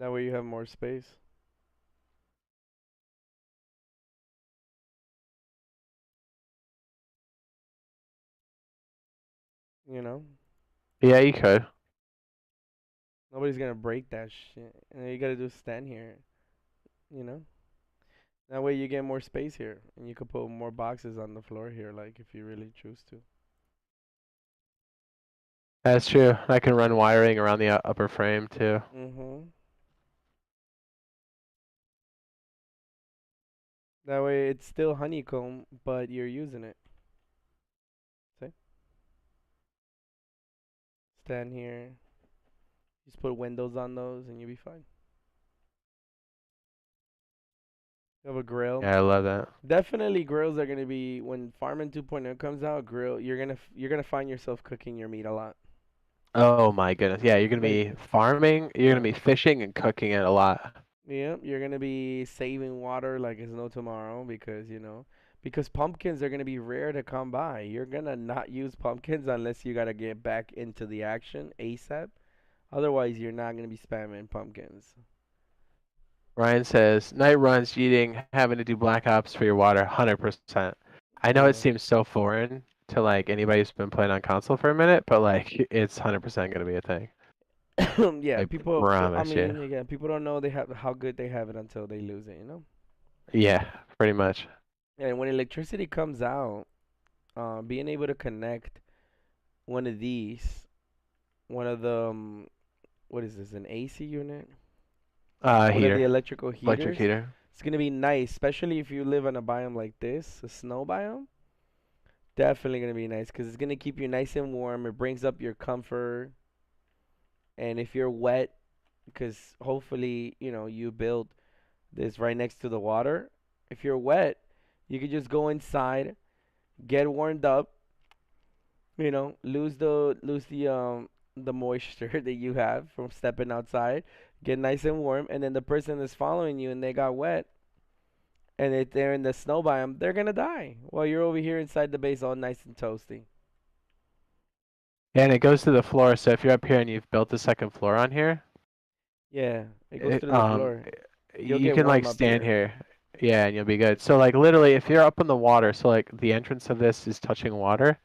That way you have more space. You know? Yeah, you could. Nobody's gonna break that shit. And all you gotta do is stand here. You know? That way you get more space here. And you could put more boxes on the floor here, like if you really choose to. That's true. I can run wiring around the upper frame too. Mm-hmm. That way it's still honeycomb, but you're using it. See? Stand here. Just put windows on those and you'll be fine. You have a grill. Yeah, I love that. Definitely grills are gonna be when Farming 2.0 comes out. Grill, you're gonna find yourself cooking your meat a lot. Oh my goodness. Yeah, you're gonna Like, be farming, you're gonna yeah, be fishing and cooking it a lot. yeah, you're gonna be saving water like it's no tomorrow because because pumpkins are gonna be rare to come by. You're gonna not use pumpkins unless you gotta get back into the action ASAP. Otherwise, you're not gonna be spamming pumpkins. Ryan says, night runs, cheating, having to do black ops for your water, 100%. I know it Yeah. seems so foreign to like anybody who's been playing on console for a minute, but like it's 100% gonna be a thing. Yeah, I people. I promise you. mean, again, people don't know they have how good they have it until they lose it. Yeah, pretty much. And when electricity comes out, being able to connect one of these, one of the what is this, an AC unit? One of the Heater, electrical electric heaters. heater. It's gonna be nice, especially if you live on a biome like this, a snow biome. Definitely gonna be nice because it's gonna keep you nice and warm. It brings up your comfort, and if you're wet, because hopefully you build this right next to the water. If you're wet, you could just go inside, get warmed up, lose the moisture that you have from stepping outside, get nice and warm, and then the person that's following you and they got wet and they're in the snow biome, they're gonna die while you're over here inside the base all nice and toasty. And it goes to the floor, so if you're up here and you've built the second floor on here, Yeah, it goes it, through the floor. You'll you get can warm like up stand here. here. Yeah, and you'll be good. So like literally if you're up in the water, so like the entrance of this is touching water,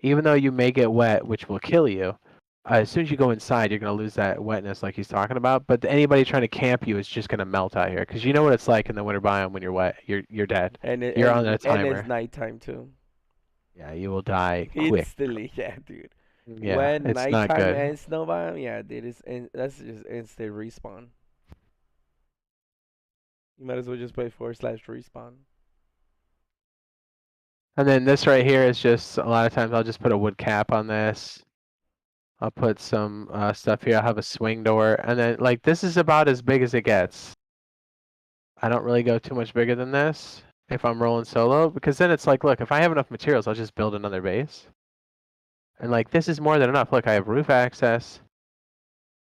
even though you may get wet, which will kill you, as soon as you go inside, you're gonna lose that wetness like he's talking about. But anybody trying to camp you is just gonna melt out here, because you know what it's like in the winter biome when you're wet. You're dead. And it, You're on a and it's timer. nighttime too. Yeah, you will die quick. Instantly, yeah, dude. Yeah, When it's not nighttime good. and snow biome, yeah, dude, that's just instant respawn. You might as well just play /respawn. And then this right here is just a lot of times I'll just put a wood cap on this. I'll put some stuff here. I'll have a swing door, and then like this is about as big as it gets. I don't really go too much bigger than this if I'm rolling solo, because then it's like, look, if I have enough materials, I'll just build another base. And like this is more than enough. Look, I have roof access.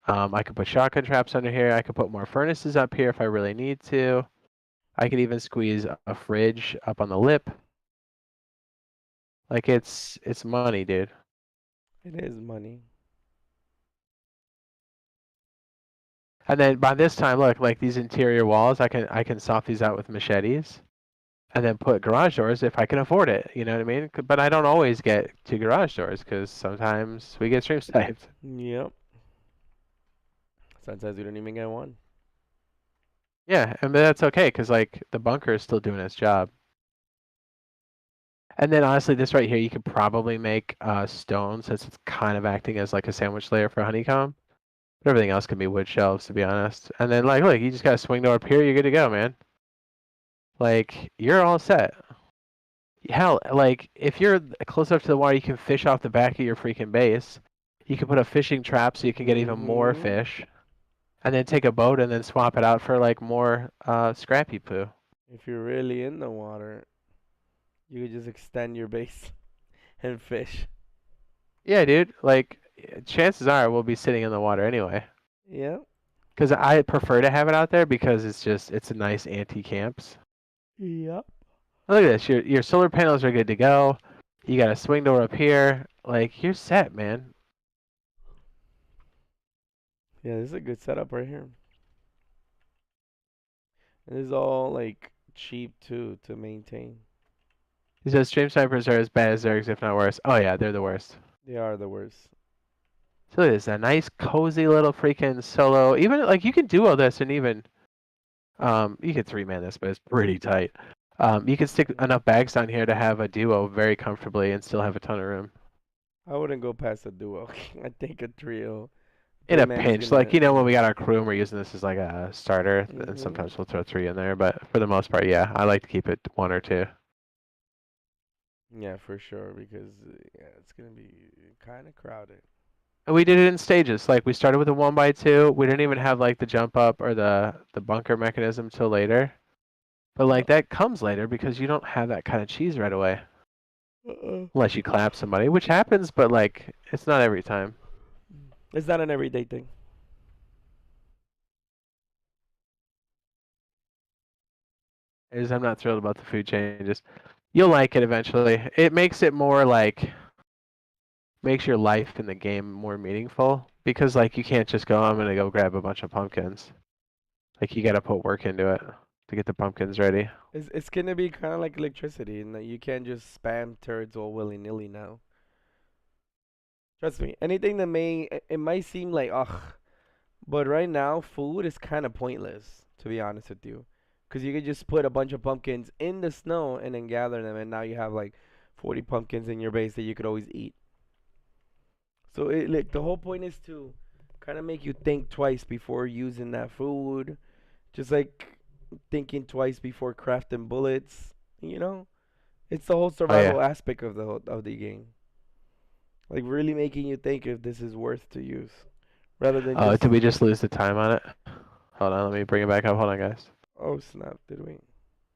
I could put shotgun traps under here. I could put more furnaces up here if I really need to. I could even squeeze a fridge up on the lip. Like it's money, dude. It is money. And then by this time, look, like these interior walls, I can soft these out with machetes, and then put garage doors if I can afford it. You know what I mean? But I don't always get to garage doors because sometimes we get stream sniped. Yep. Sometimes we don't even get one. Yeah, and that's okay because like the bunker is still doing its job. And then honestly, this right here, you could probably make stone since it's kind of acting as like a sandwich layer for honeycomb. But everything else can be wood shelves, to be honest. And then like, look, you just got a swing door up here, you're good to go, man. like you're all set. Hell, like if you're close enough to the water, you can fish off the back of your freaking base. You can put a fishing trap so you can get even more Mm-hmm. fish, and then take a boat and then swap it out for like more scrappy poo. If you're really in the water, you could just extend your base and fish. Yeah, dude. Like chances are we'll be sitting in the water anyway. Yeah. Because I prefer to have it out there because it's a nice anti-camps. Yep. Look at this. Your solar panels are good to go. You got a swing door up here. Like you're set, man. Yeah, this is a good setup right here. And this is all like cheap too to maintain. He says stream snipers are as bad as Zergs, if not worse. Oh yeah, they're the worst. They are the worst. So look at this, a nice cozy little freaking solo. Even like you can do all this and even you can three-man this, but it's pretty tight. You can stick enough bags down here to have a duo very comfortably and still have a ton of room. I wouldn't go past a duo. I think a trio. In Three a man's pinch, like gonna. when we got our crew and we're using this as like a starter, and Mhm. sometimes we'll throw three in there. But for the most part, yeah, I like to keep it one or two. Yeah, for sure. Because yeah, it's gonna be kind of crowded. And we did it in stages. Like we started with a 1x2. We didn't even have like the jump up or the bunker mechanism till later. But like Yep. that comes later because you don't have that kind of cheese right away. Uh-uh. Unless you clap somebody, which happens, but like it's not every time. It's not an everyday thing. I'm not thrilled about the food changes. You'll like it eventually. It makes it more like makes your life in the game more meaningful because like you can't just go, I'm gonna go grab a bunch of pumpkins. Like you gotta put work into it to get the pumpkins ready. It's gonna be kind of like electricity, and you can't just spam turds all willy nilly now. Trust me. Anything that it might seem like ugh, but right now food is kind of pointless to be honest with you, because you could just put a bunch of pumpkins in the snow and then gather them, and now you have like 40 pumpkins in your base that you could always eat. So like the whole point is to kind of make you think twice before using that food. Just like thinking twice before crafting bullets. You know, it's the whole Oh yeah. survival aspect of of the game. Like really making you think if this is worth to use, rather than Oh, just did we just lose the time on it? Hold on, let me bring it back up. Hold on, guys. oh snap, did we?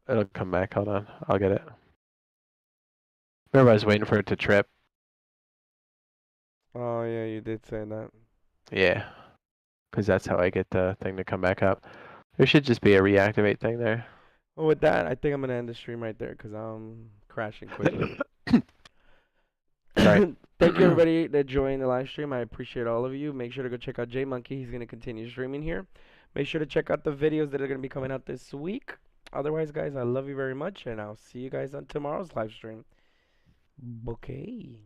It'll come back. Hold on, I'll get it. Remember, I was waiting for it to trip. Oh yeah, you did say that. Yeah, because that's how I get the thing to come back up. There should just be a reactivate thing there. Well, with that, I think I'm gonna end the stream right there because I'm crashing quickly. Sorry. Thank you everybody that joined the live stream. I appreciate all of you. Make sure to go check out J Monkey. He's gonna continue streaming here. Make sure to check out the videos that are gonna be coming out this week. Otherwise, guys, I love you very much, and I'll see you guys on tomorrow's live stream. Okay.